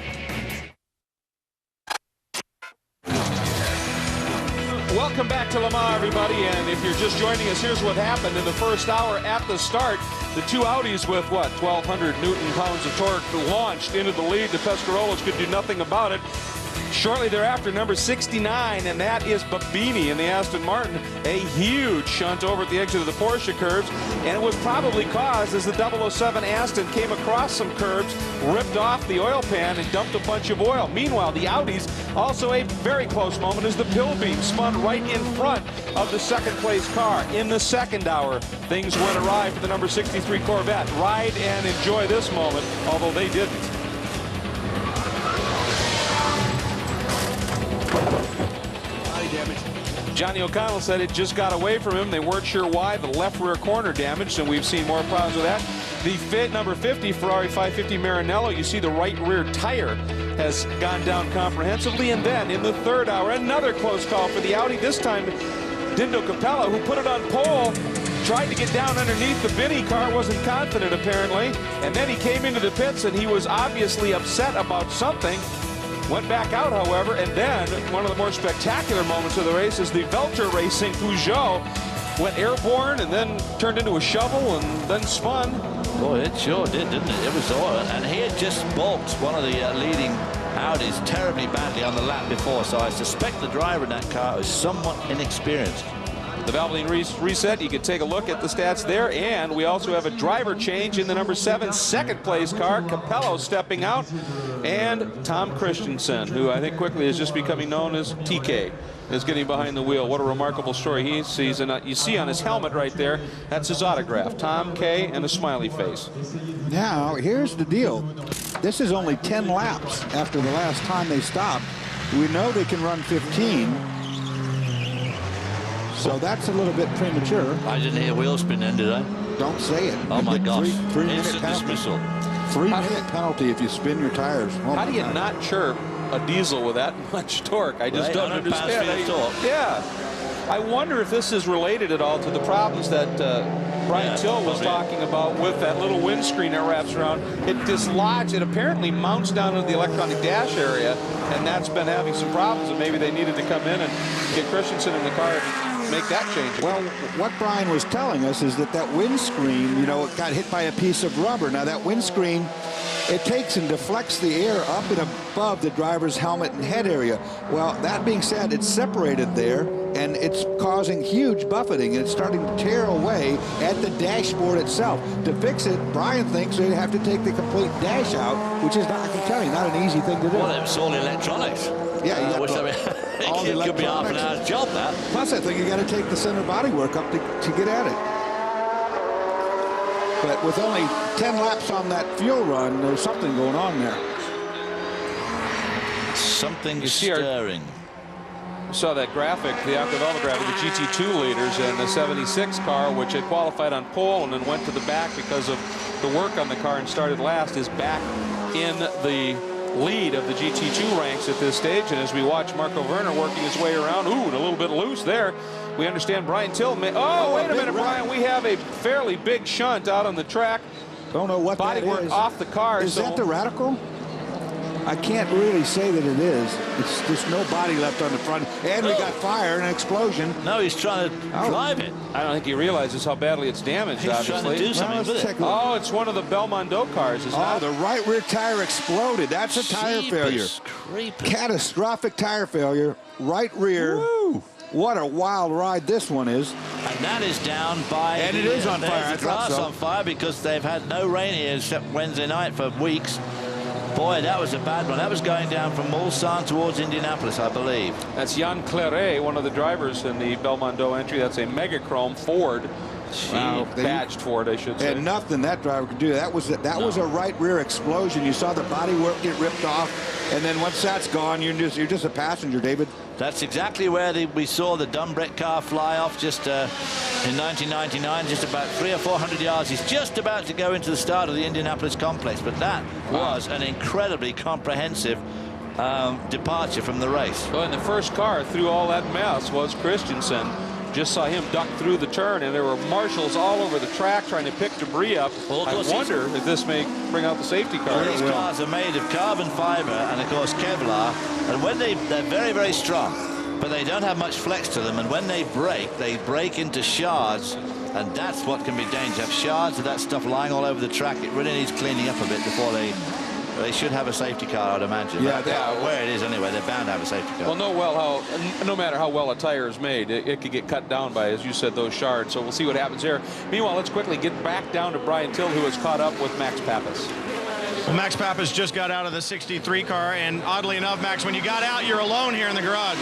Welcome back to Le Mans, everybody, and if you're just joining us, here's what happened in the first hour. At the start, the two Audis with, what, 1,200 Newton-pounds of torque launched into the lead. The Pescarolos could do nothing about it. Shortly thereafter, number 69, and that is Babini in the Aston Martin, a huge shunt over at the exit of the Porsche curbs, and it was probably caused as the 007 Aston came across some curbs, ripped off the oil pan, and dumped a bunch of oil. Meanwhile, the Audis, also a very close moment, as the pill beam spun right in front of the second-place car. In the second hour, things went awry for the number 63 Corvette. Ride and enjoy this moment, although they didn't. Johnny O'Connell said it just got away from him. They weren't sure why. The left rear corner damaged, and we've seen more problems with that. The number 50 Ferrari 550 Maranello, you see the right rear tire has gone down comprehensively. And then in the third hour, another close call for the Audi. This time, Dindo Capella, who put it on pole, tried to get down underneath the Binny car, wasn't confident apparently. And then he came into the pits, and he was obviously upset about something. Went back out, however, and then one of the more spectacular moments of the race is the Velter Racing Peugeot went airborne and then turned into a shovel and then spun. Boy, it sure did, didn't it? It was all, and he had just balked one of the leading Audis terribly badly on the lap before, so I suspect the driver in that car is somewhat inexperienced. The Valvoline reset, you can take a look at the stats there, and we also have a driver change in the number 7 second place car. Capello stepping out, and Tom Christensen, who I think quickly is just becoming known as TK, is getting behind the wheel. What a remarkable story he sees, and you see on his helmet right there, that's his autograph, Tom K, and a smiley face. Now, here's the deal. This is only 10 laps after the last time they stopped. We know they can run 15. So that's a little bit premature. I didn't hear wheel spin then, did I? Don't say it. Oh my gosh. 3 minute Instant penalty. dismissal. 3 minute penalty if you spin your tires. Oh, how do you not chirp a diesel with that much torque? I just don't understand. Yeah. I wonder if this is related at all to the problems that Brian Till was talking about with that little windscreen that wraps around. It dislodges, it apparently mounts down into the electronic dash area, and that's been having some problems, and maybe they needed to come in and get Christensen in the car and make that change. Well, what Brian was telling us is that that windscreen, you know, it got hit by a piece of rubber. Now that windscreen, it takes and deflects the air up and above the driver's helmet and head area. Well, that being said, it's separated there, and it's causing huge buffeting, and it's starting to tear away at the dashboard itself. To fix it, Brian thinks they'd have to take the complete dash out, which is not, I can tell you, not an easy thing to do. Well, it was all electronics. Yeah, all the It could be half an electronics. hour's job, that. Plus, I think you got to take the center bodywork up to get at it. But with only 10 laps on that fuel run, there's something going on there. Something You see stirring. We saw that graphic, the Alcavello graphic, the GT2 leaders and the 76 car, which had qualified on pole and then went to the back because of the work on the car and started last, is back in the lead of the GT2 ranks at this stage. And as we watch Marco Werner working his way around, ooh, and a little bit loose there, we understand Brian Till may, oh, wait a minute, Brian, we have a fairly big shunt out on the track. Don't know what that Bodywork is. off the car. Is that the Radical? I can't really say that it is. It's just no body left on the front. And we got fire and an explosion. No, he's trying to drive it. I don't think he realizes how badly it's damaged, He's obviously. trying to do something with it. Oh, it's one of the Belmondo cars, is Oh, the right rear tire exploded. That's a tire failure. Creepers. Catastrophic tire failure. Right rear. Woo. What a wild ride this one is. And that is down by... And it is on there's fire, I the thought grass so. on fire because they've had no rain here except Wednesday night for weeks. Boy, that was a bad one. That was going down from Mulsanne towards Indianapolis, I believe. That's Jan Claret, one of the drivers in the Belmondo entry. That's a Megachrome Ford. Wow. Badged Ford, I should say. And nothing that driver could do. That was a right rear explosion. You saw the bodywork get ripped off, and then once that's gone, you're just a passenger, David. That's exactly where we saw the Dumbrett car fly off just in 1999, just about 300 or 400 yards. He's just about to go into the start of the Indianapolis complex, but that was an incredibly comprehensive departure from the race. Well, in the first car through all that mess was Christensen. Just saw him duck through the turn, and there were marshals all over the track trying to pick debris up. Well, I wonder if this may bring out the safety car. These cars are made of carbon fiber and, of course, Kevlar. And when they're very, very strong, but they don't have much flex to them. And when they break into shards. And that's what can be dangerous. Have shards of that stuff lying all over the track. It really needs cleaning up a bit before they should have a safety car, I'd imagine. Yeah, where it is anyway, they're bound to have a safety car. Well, no matter how well a tire is made, it could get cut down by, as you said, those shards. So we'll see what happens there. Meanwhile, let's quickly get back down to Brian Till, who has caught up with Max Papis. Well, Max Papis just got out of the 63 car, and oddly enough, Max, when you got out, you're alone here in the garage.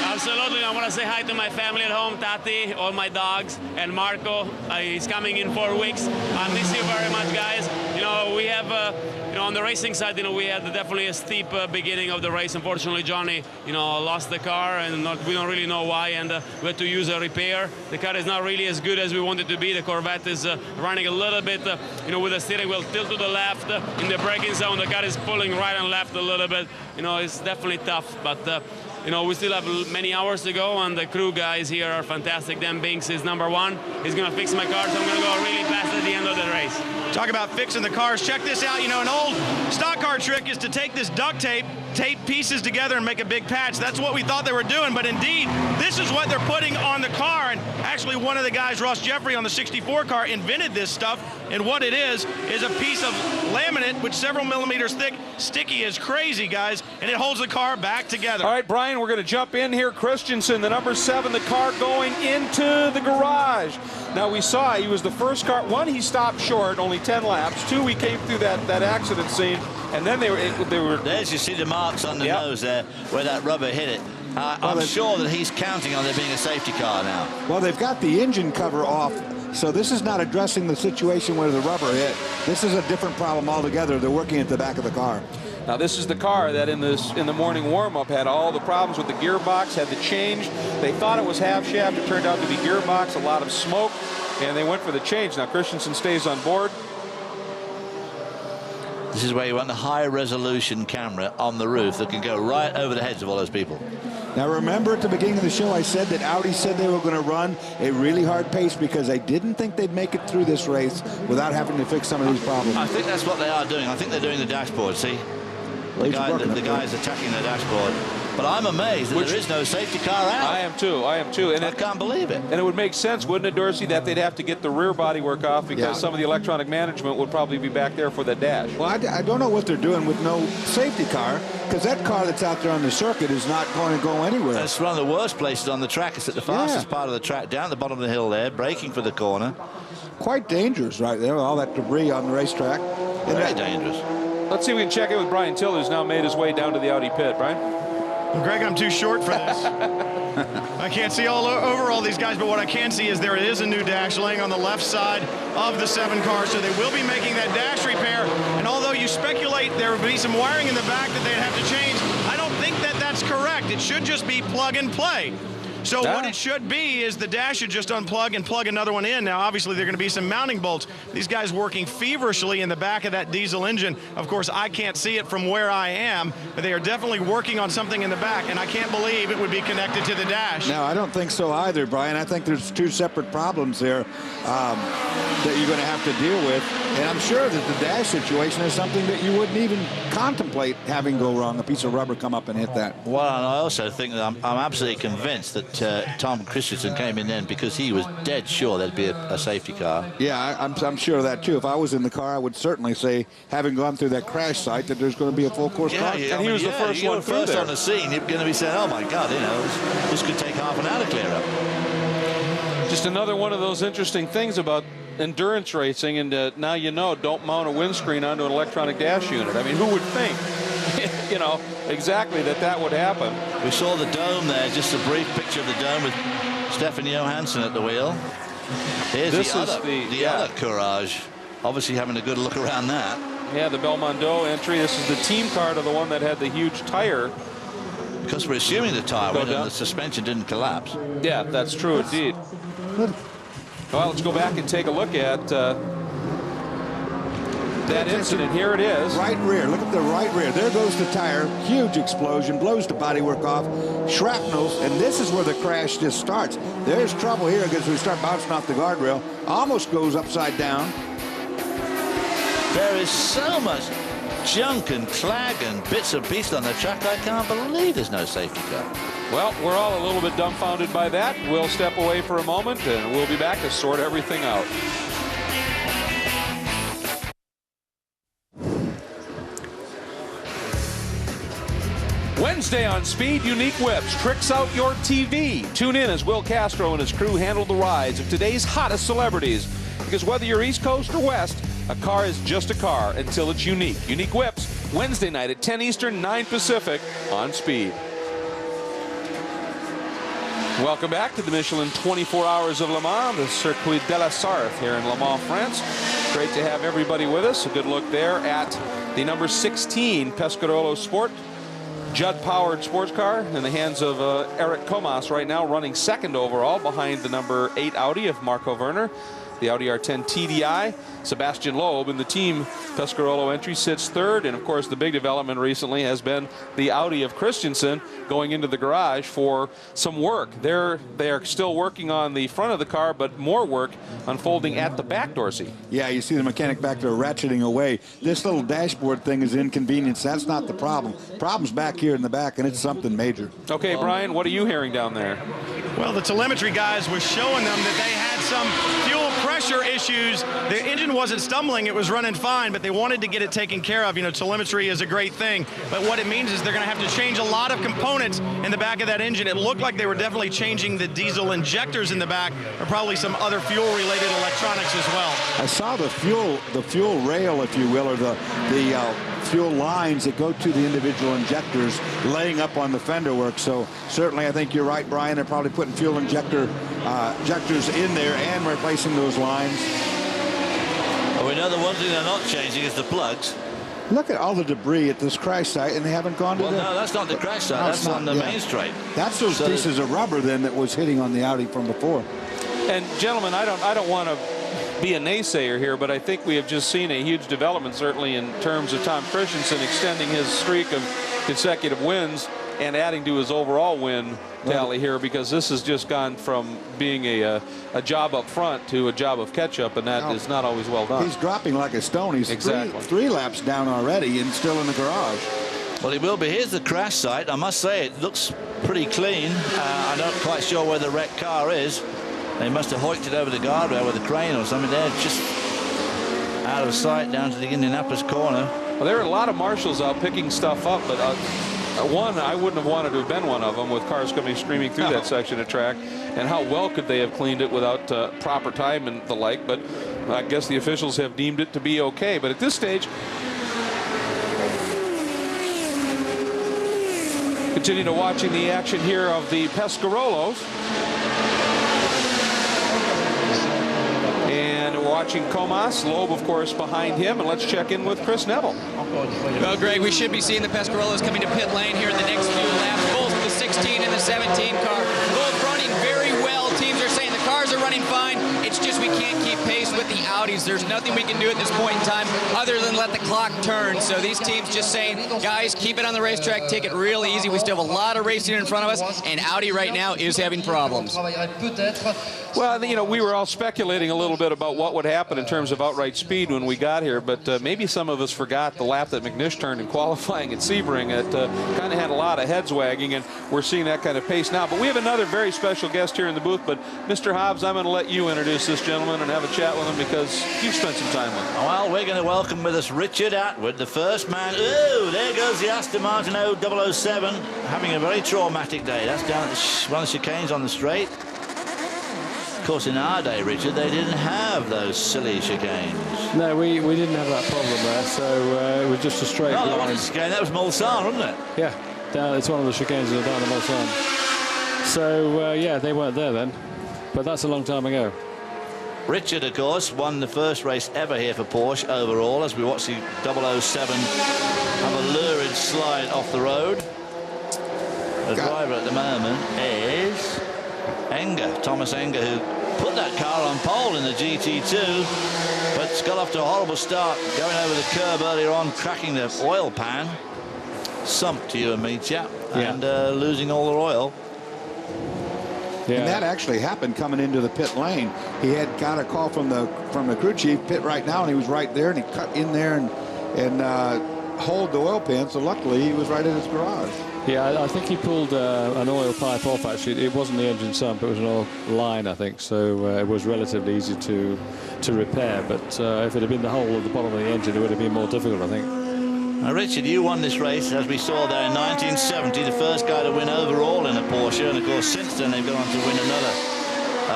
Absolutely. I want to say hi to my family at home, Tati, all my dogs, and Marco. He's coming in 4 weeks. I miss you very much, guys. You know, we have, on the racing side, we had definitely a steep beginning of the race. Unfortunately, Johnny, lost the car, and we don't really know why, and we had to use a repair. The car is not really as good as we want it to be. The Corvette is running a little bit, with the steering wheel tilt to the left in the braking zone. The car is pulling right and left a little bit. It's definitely tough, but we still have many hours to go, and the crew guys here are fantastic. Dan Binks is #1. He's going to fix my car, so I'm going to go really fast at the end of the race. Talk about fixing the cars. Check this out. An old stock car trick is to take this duct tape, tape pieces together and make a big patch. That's what we thought they were doing, but indeed, this is what they're putting on the car. And actually, one of the guys, Ross Jeffrey, on the 64 car invented this stuff. And what it is a piece of laminate, which several millimeters thick, sticky as crazy, guys, and it holds the car back together. All right, Brian, we're going to jump in here. Christensen, the #7, the car going into the garage. Now, we saw he was the first car. One, he stopped short, only 10 laps. Two, he came through that accident scene, and then they were. There's, you see the marks on the nose there where that rubber hit it. I'm sure that he's counting on there being a safety car now. Well, they've got the engine cover off, so this is not addressing the situation where the rubber hit. This is a different problem altogether. They're working at the back of the car. Now, this is the car that in the morning warm-up had all the problems with the gearbox, had to change. They thought it was half shaft. It turned out to be gearbox, a lot of smoke, and they went for the change. Now, Christensen stays on board. This is where you want the high-resolution camera on the roof that can go right over the heads of all those people. Now, remember at the beginning of the show, I said that Audi said they were going to run a really hard pace because they didn't think they'd make it through this race without having to fix some of these problems. I think that's what they are doing. I think they're doing the dashboard, see? The guy's attacking the dashboard. But I'm amazed that there is no safety car out. I am too. And I can't believe it. And it would make sense, wouldn't it, Dorsey, that they'd have to get the rear body work off because some of the electronic management would probably be back there for the dash. Well, I don't know what they're doing with no safety car, because that car that's out there on the circuit is not going to go anywhere. It's one of the worst places on the track. It's at the fastest part of the track, down the bottom of the hill there, braking for the corner. Quite dangerous right there, with all that debris on the racetrack. Very dangerous. Let's see if we can check in with Brian Till, who's now made his way down to the Audi pit. Brian? Well, Greg, I'm too short for this. I can't see over all these guys, but what I can see is there is a new dash laying on the left side of the 7 car, so they will be making that dash repair. And although you speculate there would be some wiring in the back that they'd have to change, I don't think that that's correct. It should just be plug and play. So what it should be is the dash should just unplug and plug another one in. Now, obviously, there are going to be some mounting bolts. These guys working feverishly in the back of that diesel engine. Of course, I can't see it from where I am, but they are definitely working on something in the back, and I can't believe it would be connected to the dash. No, I don't think so either, Brian. I think there's 2 separate problems there that you're going to have to deal with. And I'm sure that the dash situation is something that you wouldn't even contemplate having go wrong, a piece of rubber come up and hit that. Well, and I also think that I'm absolutely convinced that Tom Christensen came in then because he was dead sure there'd be a safety car. Yeah, I'm sure of that too. If I was in the car, I would certainly say, having gone through that crash site, that there's going to be a full course car. Yeah, and he was the first one through there. On the scene, you're going to be saying, oh my God, you know, this could take half an hour to clear up. Just another one of those interesting things about endurance racing, and now you know, don't mount a windscreen onto an electronic dash unit. I mean, who would think, you know, exactly that would happen? We saw the dome there, just a brief picture of the dome with Stefan Johansson at the wheel. Here's the other Courage, obviously having a good look around that. Yeah, the Belmondo entry. This is the team car to the one that had the huge tire. Because we're assuming the tire went and the suspension didn't collapse. Yeah, that's true indeed. Well, let's go back and take a look at that incident. Here it is. Right rear. Look at the right rear. There goes the tire. Huge explosion. Blows the bodywork off. Shrapnels. And this is where the crash just starts. There's trouble here because we start bouncing off the guardrail. Almost goes upside down. There is so much junk and clag and bits and pieces on the track. I can't believe there's no safety car. Well, we're all a little bit dumbfounded by that. We'll step away for a moment, and we'll be back to sort everything out. Wednesday on Speed, Unique Whips tricks out your TV. Tune in as Will Castro and his crew handle the rides of today's hottest celebrities. Because whether you're East Coast or West, a car is just a car until it's unique. Unique Whips, Wednesday night at 10 Eastern, 9 Pacific on Speed. Welcome back to the Michelin 24 Hours of Le Mans, the Circuit de la Sarthe here in Le Mans, France. Great to have everybody with us. A good look there at the number 16 Pescarolo Sport. Judd-powered sports car in the hands of Eric Comas right now, running second overall behind the number 8 Audi of Marco Werner. The Audi R10 TDI. Sebastian Loeb in the team Pescarolo entry sits third, and of course the big development recently has been the Audi of Christensen going into the garage for some work. They are still working on the front of the car, but more work unfolding at the back, Dorsey. Yeah, you see the mechanic back there ratcheting away. This little dashboard thing is inconvenience. That's not the problem. Problem's back here in the back, and it's something major. Okay, Brian, what are you hearing down there? Well, the telemetry guys was showing them that they had some fuel pressure issues. The engine wasn't stumbling, it was running fine, but they wanted to get it taken care of. You know, telemetry is a great thing, but what it means is they're going to have to change a lot of components in the back of that engine. It looked like they were definitely changing the diesel injectors in the back, or probably some other fuel-related electronics as well. I saw the fuel rail, if you will, or the fuel lines that go to the individual injectors laying up on the fender work. So certainly I think you're right, Brian. They're probably putting fuel injectors in there and replacing those lines. Well, we know the one thing they're not changing is the plugs. Look at all the debris at this crash site, and they haven't gone to no, that's not the crash site. That's on the main straight. That's those pieces of rubber then that was hitting on the Audi from before. And gentlemen, I don't want to be a naysayer here, but I think we have just seen a huge development, certainly in terms of Tom Christensen extending his streak of consecutive wins and adding to his overall win tally here, because this has just gone from being a job up front to a job of catch-up, and that is not always well done. He's dropping like a stone. He's three laps down already and still in the garage. Well, he will be. Here's the crash site. I must say it looks pretty clean. I'm not quite sure where the wrecked car is. They must have hoiked it over the guardrail with a crane or something there, just out of sight down to the Indianapolis corner. Well, there are a lot of marshals out picking stuff up, but one, I wouldn't have wanted to have been one of them with cars coming streaming through that section of track. And how well could they have cleaned it without proper time and the like? But I guess the officials have deemed it to be okay. But at this stage, Continue to watching the action here of the Pescarollos. And we're watching Comas, Loeb, of course, behind him. And let's check in with Chris Neville. Well, Greg, we should be seeing the Pescarollos coming to pit lane here in the next few laps. Both the 16 and the 17 car. Both running very well. Teams are saying the cars are running fine. It's just we can't keep pace with the Audis. There's nothing we can do at this point in time other than let the clock turn. So these teams just saying, guys, keep it on the racetrack. Take it real easy. We still have a lot of racing in front of us. And Audi right now is having problems. Well, you know, we were all speculating a little bit about what would happen in terms of outright speed when we got here, but maybe some of us forgot the lap that McNish turned in qualifying at Sebring. It kind of had a lot of heads wagging, and we're seeing that kind of pace now. But we have another very special guest here in the booth. But Mr. Hobbs, I'm going to let you introduce this gentleman and have a chat with him because you've spent some time with him. Well, we're going to welcome with us Richard Atwood, the first man. Ooh, there goes the Aston Martin 007, having a very traumatic day. That's down at one of the chicanes on the straight. Of course, in our day, Richard, they didn't have those silly chicanes. No, we didn't have that problem there, so it was just a straight line. No, that wasn't a chicane, that was Mulsanne, wasn't it? Yeah, it's one of the chicanes that are down the Mulsanne. So, yeah, they weren't there then, but that's a long time ago. Richard, of course, won the first race ever here for Porsche overall, as we watch the 007 have a lurid slide off the road. The driver at the moment is Enger, Thomas Enger, who put that car on pole in the GT2, but got off to a horrible start, going over the curb earlier on, cracking the oil pan. Sump to you and me, chap, and losing all the oil. Yeah. And that actually happened coming into the pit lane. He had got a call from the crew chief, pit right now, and he was right there, and he cut in there and hold the oil pan. So luckily, he was right in his garage. Yeah, I think he pulled an oil pipe off, actually. It wasn't the engine sump, it was an oil line, I think, so it was relatively easy to repair. But if it had been the hole at the bottom of the engine, it would have been more difficult, I think. Now, Richard, you won this race, as we saw there in 1970, the first guy to win overall in a Porsche, and of course since then they've gone on to win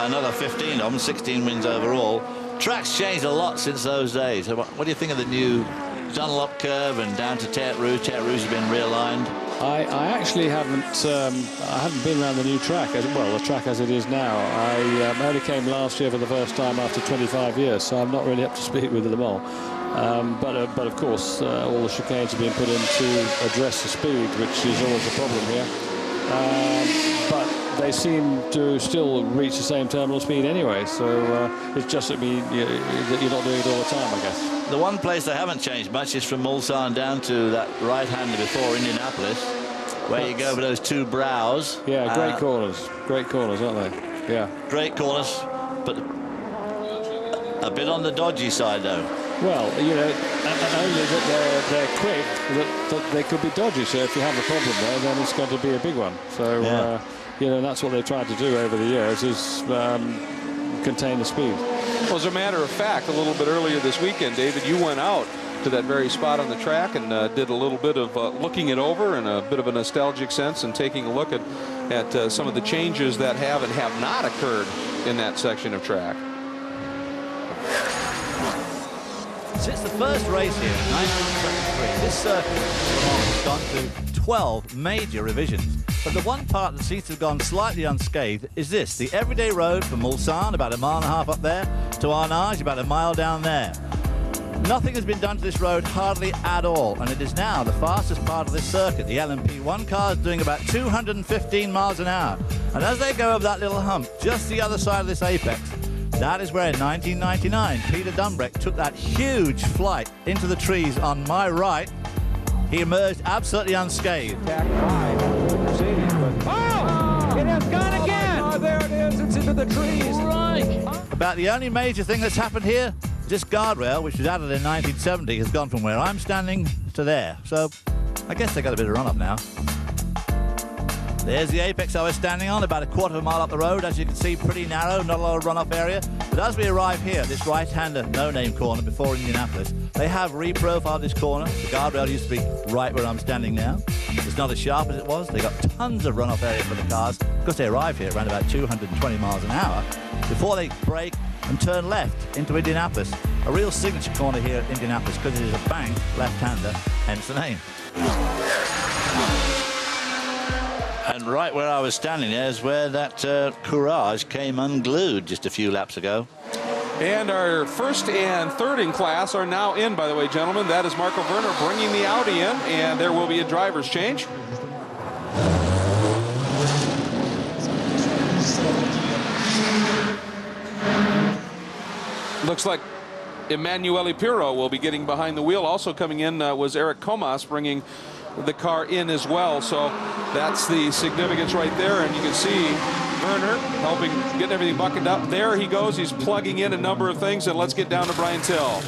another 15 of them, 16 wins overall. Track's changed a lot since those days. So what do you think of the new Dunlop curve and down to Tertre Rouge? Tertre Rouge has been realigned. I actually haven't been around the new track, the track as it is now. I only came last year for the first time after 25 years, so I'm not really up to speed with Le Mans. But of course, all the chicanes have been put in to address the speed, which is always a problem here. But they seem to still reach the same terminal speed anyway, so it's just that you're not doing it all the time, I guess. The one place they haven't changed much is from Mulsanne down to that right-hander before Indianapolis, where you go over those two brows. Yeah, great corners, aren't they? Yeah. Great corners, but a bit on the dodgy side, though. Well, you know, only that they're quick, that they could be dodgy. So if you have a problem there, then it's going to be a big one. So, you know, that's what they tried to do over the years, is contain the speed. Well, as a matter of fact, a little bit earlier this weekend, David, you went out to that very spot on the track and did a little bit of looking it over in a bit of a nostalgic sense and taking a look at some of the changes that have and have not occurred in that section of track. Since the first race here in 1973, this circuit has gone through 12 major revisions. But the one part that seems to have gone slightly unscathed is this: the everyday road from Mulsanne, about 1.5 miles up there, to Arnage, about 1 mile down there. Nothing has been done to this road, hardly at all, and it is now the fastest part of this circuit. The LMP1 car is doing about 215 miles an hour. And as they go over that little hump, just the other side of this apex, that is where in 1999, Peter Dunbreck took that huge flight into the trees on my right. He emerged absolutely unscathed. Oh! It has gone again! Oh, there it is. It's into the trees. Right. About the only major thing that's happened here, this guardrail, which was added in 1970, has gone from where I'm standing to there. So I guess they got a bit of run-up now. There's the apex I was standing on, about 1/4 mile up the road. As you can see, pretty narrow, not a lot of run-off area. But as we arrive here, this right-hander no-name corner before Indianapolis, they have reprofiled this corner. The guardrail used to be right where I'm standing now. It's not as sharp as it was. They got tons of run-off area for the cars because they arrive here at around about 220 miles an hour before they brake and turn left into Indianapolis. A real signature corner here at Indianapolis because it is a bank left-hander, hence the name. And right where I was standing there is where that Courage came unglued just a few laps ago. And our first and third in class are now in, by the way, gentlemen. That is Marco Werner bringing the Audi in, and there will be a driver's change. Looks like Emanuele Pirro will be getting behind the wheel. Also coming in was Eric Comas bringing the car in as well. So that's the significance right there. And you can see Werner helping get everything bucketed up. There he goes. He's plugging in a number of things. And let's get down to Brian Till.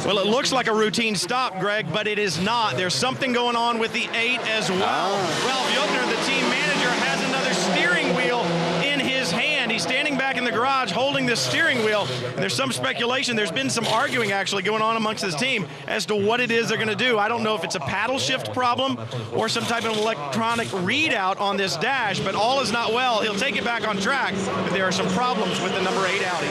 Well, it looks like a routine stop, Greg, but it is not. There's something going on with the 8 as well. Ralph Yotner, the team manager, has another steering wheel in his hand. He's standing back in the garage holding the steering wheel. And there's some speculation. There's been some arguing actually going on amongst this team as to what it is they're going to do. I don't know if it's a paddle shift problem or some type of electronic readout on this dash, but all is not well. He'll take it back on track, but there are some problems with the number 8 Audi.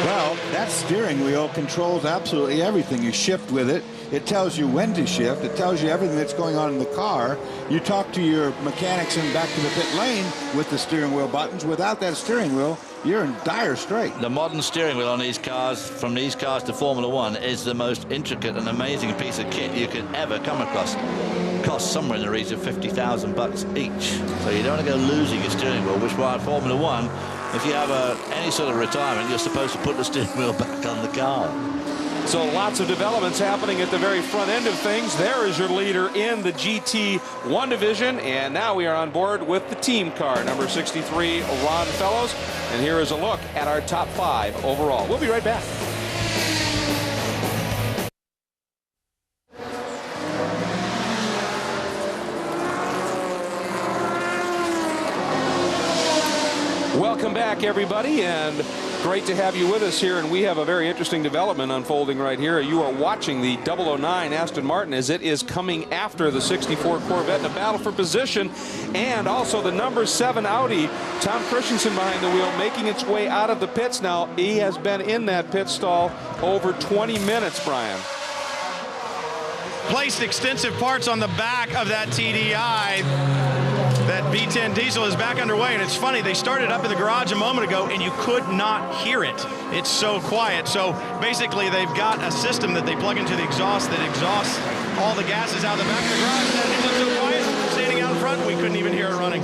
Well, that steering wheel controls absolutely everything. You shift with it. It tells you when to shift. It tells you everything that's going on in the car. You talk to your mechanics and back to the pit lane with the steering wheel buttons. Without that steering wheel, you're in dire strait. The modern steering wheel on these cars, from these cars to Formula One, is the most intricate and amazing piece of kit you could ever come across. Costs somewhere in the region of $50,000 each. So you don't want to go losing your steering wheel, which while Formula One, if you have any sort of retirement, you're supposed to put the steering wheel back on the car. So lots of developments happening at the very front end of things. There is your leader in the GT1 division. And now we are on board with the team car, number 63, Ron Fellows. And here is a look at our top 5 overall. We'll be right back. Welcome back, everybody, and great to have you with us here. And we have a very interesting development unfolding right here. You are watching the 009 Aston Martin as it is coming after the 64 Corvette in a battle for position, and also the number 7 Audi. Tom Christensen behind the wheel, making its way out of the pits now. He has been in that pit stall over 20 minutes, Brian. Placed extensive parts on the back of that TDI. That V10 diesel is back underway, and it's funny, they started up in the garage a moment ago and you could not hear it. It's so quiet. So basically they've got a system that they plug into the exhaust that exhausts all the gases out of the back of the garage. That engine was so quiet, standing out in front, we couldn't even hear it running.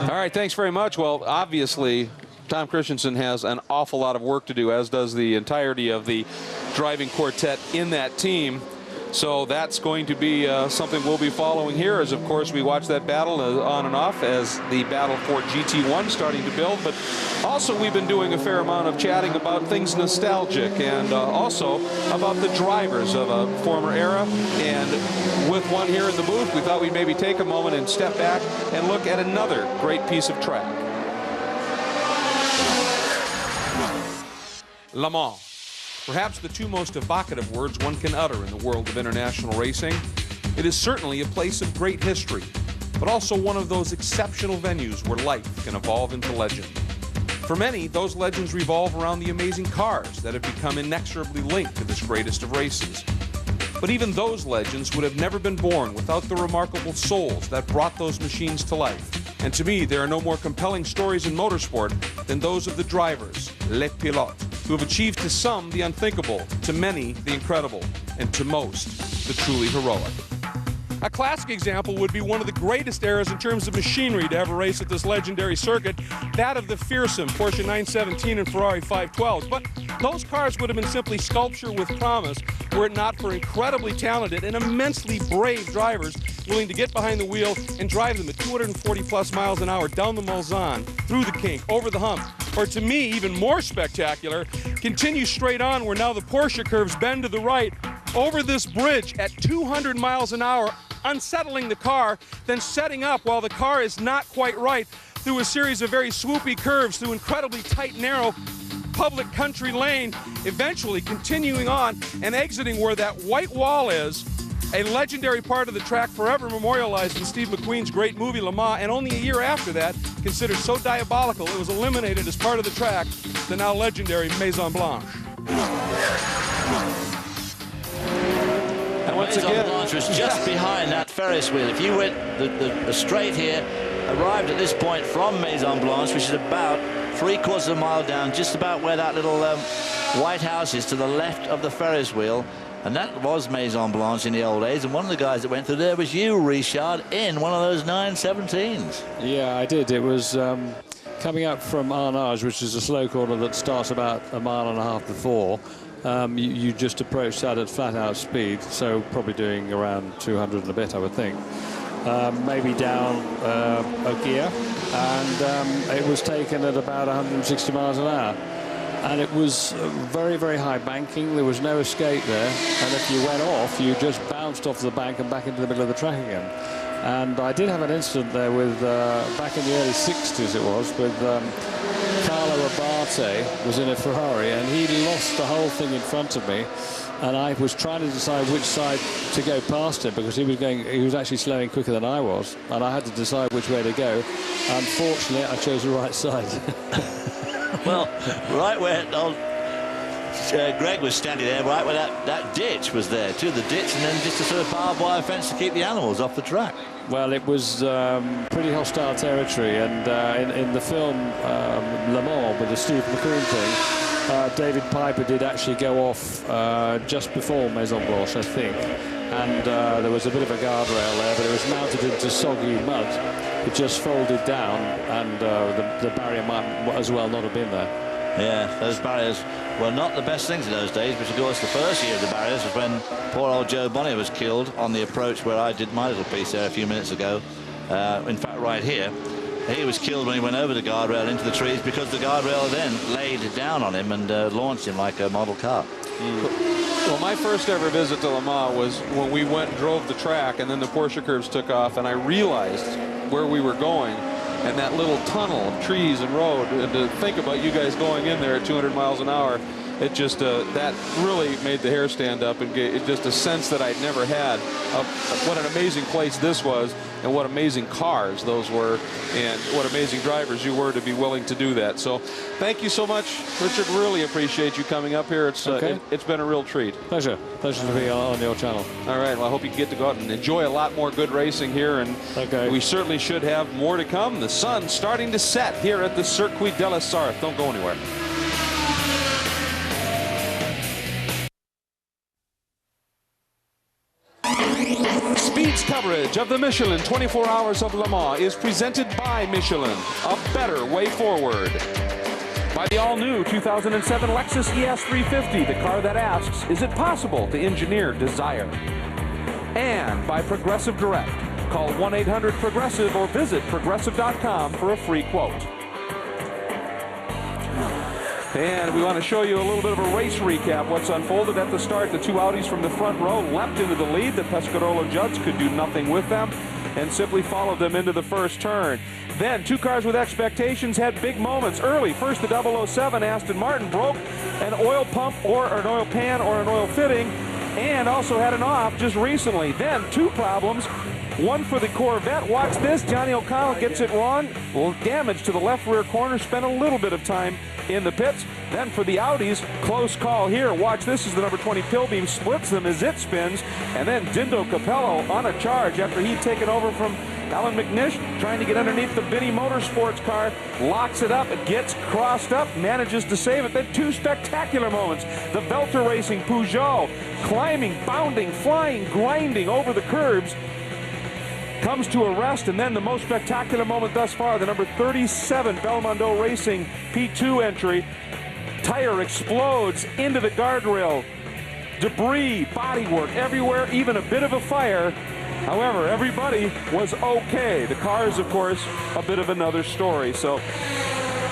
All right, thanks very much. Well, obviously Tom Christensen has an awful lot of work to do, as does the entirety of the driving quartet in that team. So that's going to be something we'll be following here, as of course we watch that battle on and off as the battle for GT1 starting to build. But also we've been doing a fair amount of chatting about things nostalgic, and also about the drivers of a former era. And with one here in the booth, we thought we'd maybe take a moment and step back and look at another great piece of track. Le Mans. Perhaps the 2 most evocative words one can utter in the world of international racing. It is certainly a place of great history, but also one of those exceptional venues where life can evolve into legend. For many, those legends revolve around the amazing cars that have become inexorably linked to this greatest of races. But even those legends would have never been born without the remarkable souls that brought those machines to life. And to me, there are no more compelling stories in motorsport than those of the drivers, les pilotes, who have achieved to some the unthinkable, to many the incredible, and to most the truly heroic. A classic example would be one of the greatest eras in terms of machinery to ever race at this legendary circuit, that of the fearsome Porsche 917 and Ferrari 512s. But those cars would have been simply sculpture with promise were it not for incredibly talented and immensely brave drivers willing to get behind the wheel and drive them at 240+ miles an hour down the Mulsanne, through the kink, over the hump, or to me, even more spectacular, continue straight on where now the Porsche curves bend to the right, over this bridge at 200 miles an hour, unsettling the car, then setting up while the car is not quite right through a series of very swoopy curves through incredibly tight, narrow public country lane, eventually continuing on and exiting where that white wall is, a legendary part of the track forever memorialized in Steve McQueen's great movie Le Mans, and only a year after that, considered so diabolical it was eliminated as part of the track, the now legendary Maison Blanche. And once Maison again, Blanche was just behind that Ferris wheel. If you went the straight here, arrived at this point from Maison Blanche, which is about 3/4 of a mile down, just about where that little white house is to the left of the Ferris wheel. And that was Maison Blanche in the old days. And one of the guys that went through there was you, Richard, in one of those 917s. Yeah, I did. It was coming up from Arnage, which is a slow corner that starts about 1.5 miles before. You just approached that at flat-out speed, so probably doing around 200 and a bit, I would think. Maybe down a gear, and it was taken at about 160 miles an hour. And it was very, very high banking. There was no escape there. And if you went off, you just bounced off the bank and back into the middle of the track again. And I did have an incident there with, back in the early 60s it was, with Carlo Abate was in a Ferrari, and he lost the whole thing in front of me. And I was trying to decide which side to go past him, because he was actually slowing quicker than I was. And I had to decide which way to go. Unfortunately, I chose the right side. Well, right where old Greg was standing there, right where that ditch was there, too, the ditch, and then just a sort of barbed wire fence to keep the animals off the track. Well, it was pretty hostile territory, and in the film Le Mans with the Steve McQueen thing, David Piper did actually go off just before Maison Blanche, I think, and there was a bit of a guardrail there, but it was mounted into soggy mud. It just folded down, and the barrier might as well not have been there. Yeah, those barriers were not the best things in those days, but of course the first year of the barriers was when poor old Joe Bonnier was killed on the approach where I did my little piece there a few minutes ago. In fact, right here, he was killed when he went over the guardrail into the trees, because the guardrail then laid down on him and launched him like a model car. Well, my first ever visit to Le Mans was when we went and drove the track, and then the Porsche curves took off, and I realized where we were going, and that little tunnel of trees and road, and to think about you guys going in there at 200 miles an hour, it just that really made the hair stand up, and gave just a sense that I'd never had of what an amazing place this was, and what amazing cars those were, and what amazing drivers you were to be willing to do that. So thank you so much, Richard. Really appreciate you coming up here. It's it's been a real treat. Pleasure to be on your channel. All right, well, I hope you get to go out and enjoy a lot more good racing here, and we certainly should have more to come. The sun's starting to set here at the Circuit de la Sarthe. Don't go anywhere. Speed's coverage of the Michelin 24 Hours of Le Mans is presented by Michelin, a better way forward. By the all-new 2007 Lexus ES 350, the car that asks, is it possible to engineer desire? And by Progressive Direct. Call 1-800-PROGRESSIVE or visit progressive.com for a free quote. And we want to show you a little bit of a race recap. What's unfolded at the start, the two Audis from the front row leapt into the lead. The Pescarolo Judds could do nothing with them and simply followed them into the first turn. Then two cars with expectations had big moments early. First, the 007 Aston Martin broke an oil pump or an oil pan or an oil fitting, and also had an off just recently. Then two problems. One for the Corvette. Watch this. Johnny O'Connell gets it wrong. Damage to the left rear corner. Spent a little bit of time in the pits. Then for the Audis, close call here. Watch this as the number 20 Pilbeam splits them as it spins. And then Dindo Capello on a charge after he'd taken over from Alan McNish, trying to get underneath the Binny Motorsports car. Locks it up. It gets crossed up. Manages to save it. Then two spectacular moments. The Velter Racing Peugeot climbing, bounding, flying, grinding over the curbs. Comes to a rest, and then the most spectacular moment thus far, the number 37 Belmondo Racing P2 entry. Tire explodes into the guardrail. Debris, bodywork everywhere, even a bit of a fire. However, everybody was okay. The cars, of course, a bit of another story. So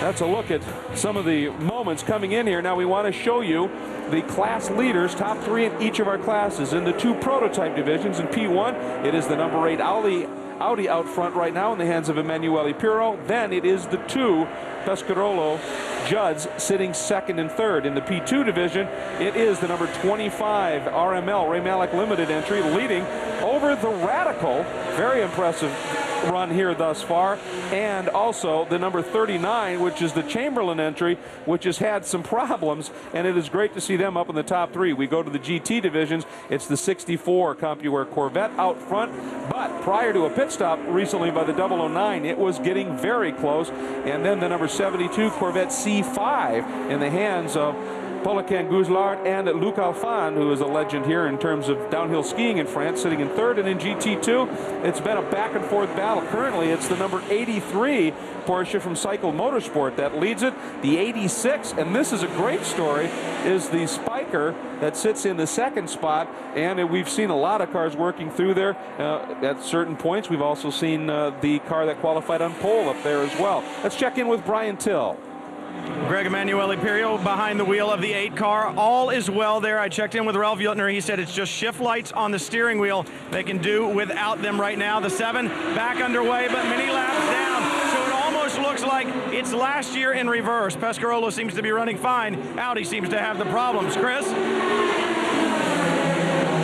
that's a look at some of the moments coming in here. Now we want to show you the class leaders, top three in each of our classes. In the two prototype divisions, in P1, it is the number 8 Audi out front right now in the hands of Emanuele Pirro. Then it is the two Pescarolo Judds sitting second and third. In the P2 division, it is the number 25 RML, Ray Malek Limited entry, leading over the Radical, very impressive run here thus far, and also the number 39, which is the Chamberlain entry, which has had some problems, and it is great to see them up in the top three. We go to the GT divisions. It's the 64 CompuWare Corvette out front, but prior to a pit stop recently by the 009, it was getting very close, and then the number 72 Corvette C5 in the hands of Polican Guzlard and Luc Alphand, who is a legend here in terms of downhill skiing in France, sitting in third. And in GT2, it's been a back-and-forth battle. Currently, it's the number 83 Porsche from Cycle Motorsport that leads it. The 86, and this is a great story, is the Spyker that sits in the second spot. And we've seen a lot of cars working through there at certain points. We've also seen the car that qualified on pole up there as well. Let's check in with Brian Till. Greg Emanuele Pirio behind the wheel of the 8 car. All is well there. I checked in with Ralph Yutner. He said it's just shift lights on the steering wheel. They can do without them right now. The 7 back underway, but many laps down. So it almost looks like it's last year in reverse. Pescarolo seems to be running fine. Audi seems to have the problems. Chris?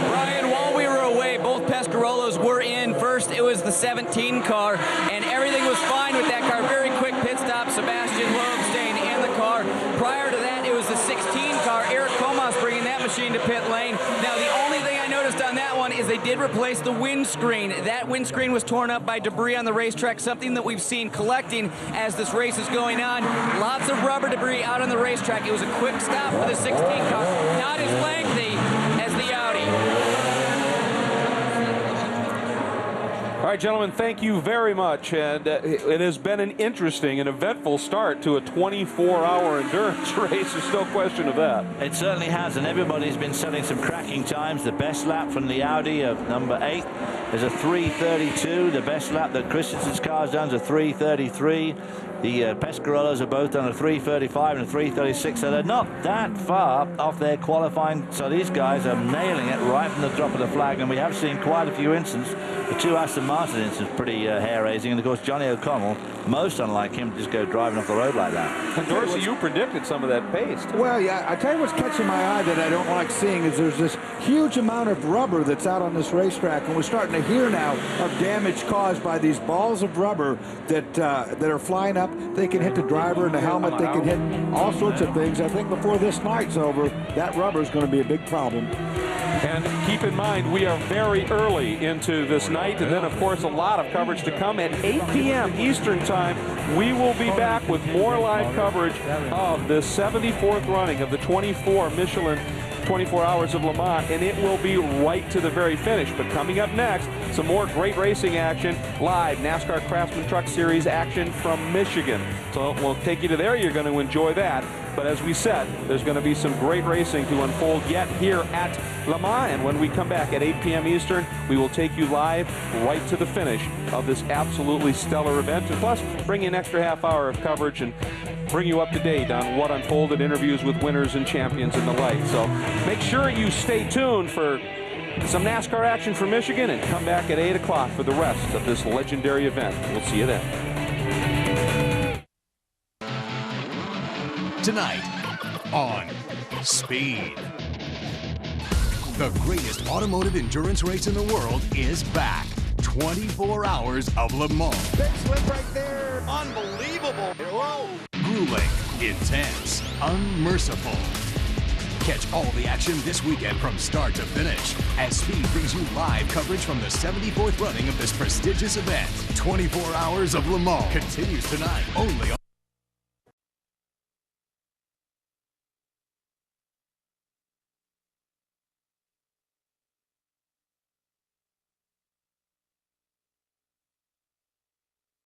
Brian, while we were away, both Pescarolos were in. First, it was the 17 car, and everything was fine with that car. Very quick pit stop. Sebastian Loeb staying in the car. Prior to that, it was the 16 car. Eric Comas bringing that machine to pit lane. Now, the only thing I noticed on that one is they did replace the windscreen. That windscreen was torn up by debris on the racetrack, something that we've seen collecting as this race is going on. Lots of rubber debris out on the racetrack. It was a quick stop for the 16 car. Not as lengthy as the Audi. All right, gentlemen, thank you very much. And it has been an interesting and eventful start to a 24-hour endurance race. There's no question of that. It certainly has, and everybody's been setting some cracking times. The best lap from the Audi of number 8 is a 3:32. The best lap that Christensen's car's done is a 3:33. The Pescarolos are both done a 3:35 and a 3:36, so they're not that far off their qualifying. So these guys are nailing it right from the drop of the flag, and we have seen quite a few instances. The 2 Aston Martin incidents pretty hair-raising, and of course Johnny O'Connell, most unlike him, to just go driving off the road like that. And Dorsey, you predicted some of that pace. Well, yeah, I tell you what's catching my eye that I don't like seeing is there's this huge amount of rubber that's out on this racetrack, and we're starting to hear now of damage caused by these balls of rubber that are flying up. They can hit the driver and the helmet. They can hit all sorts of things. I think before this night's over, that rubber is going to be a big problem. And keep in mind, we are very early into this night, and then, of course, a lot of coverage to come. At 8 p.m. Eastern Time, we will be back with more live coverage of the 74th running of the 24 Michelin 24 Hours of Le Mans, and it will be right to the very finish. But coming up next, some more great racing action, live NASCAR Craftsman Truck Series action from Michigan. So we'll take you to there. You're going to enjoy that. But as we said, there's going to be some great racing to unfold yet here at Le Mans. And when we come back at 8 p.m. Eastern, we will take you live right to the finish of this absolutely stellar event. And plus, bring you an extra half hour of coverage and bring you up to date on what unfolded, interviews with winners and champions and the like. So make sure you stay tuned for some NASCAR action from Michigan and come back at 8 o'clock for the rest of this legendary event. We'll see you then. Tonight on Speed. The greatest automotive endurance race in the world is back. 24 Hours of Le Mans. Big slip right there. Unbelievable. Whoa. Grueling, intense, unmerciful. Catch all the action this weekend from start to finish as Speed brings you live coverage from the 74th running of this prestigious event. 24 Hours of Le Mans continues tonight only on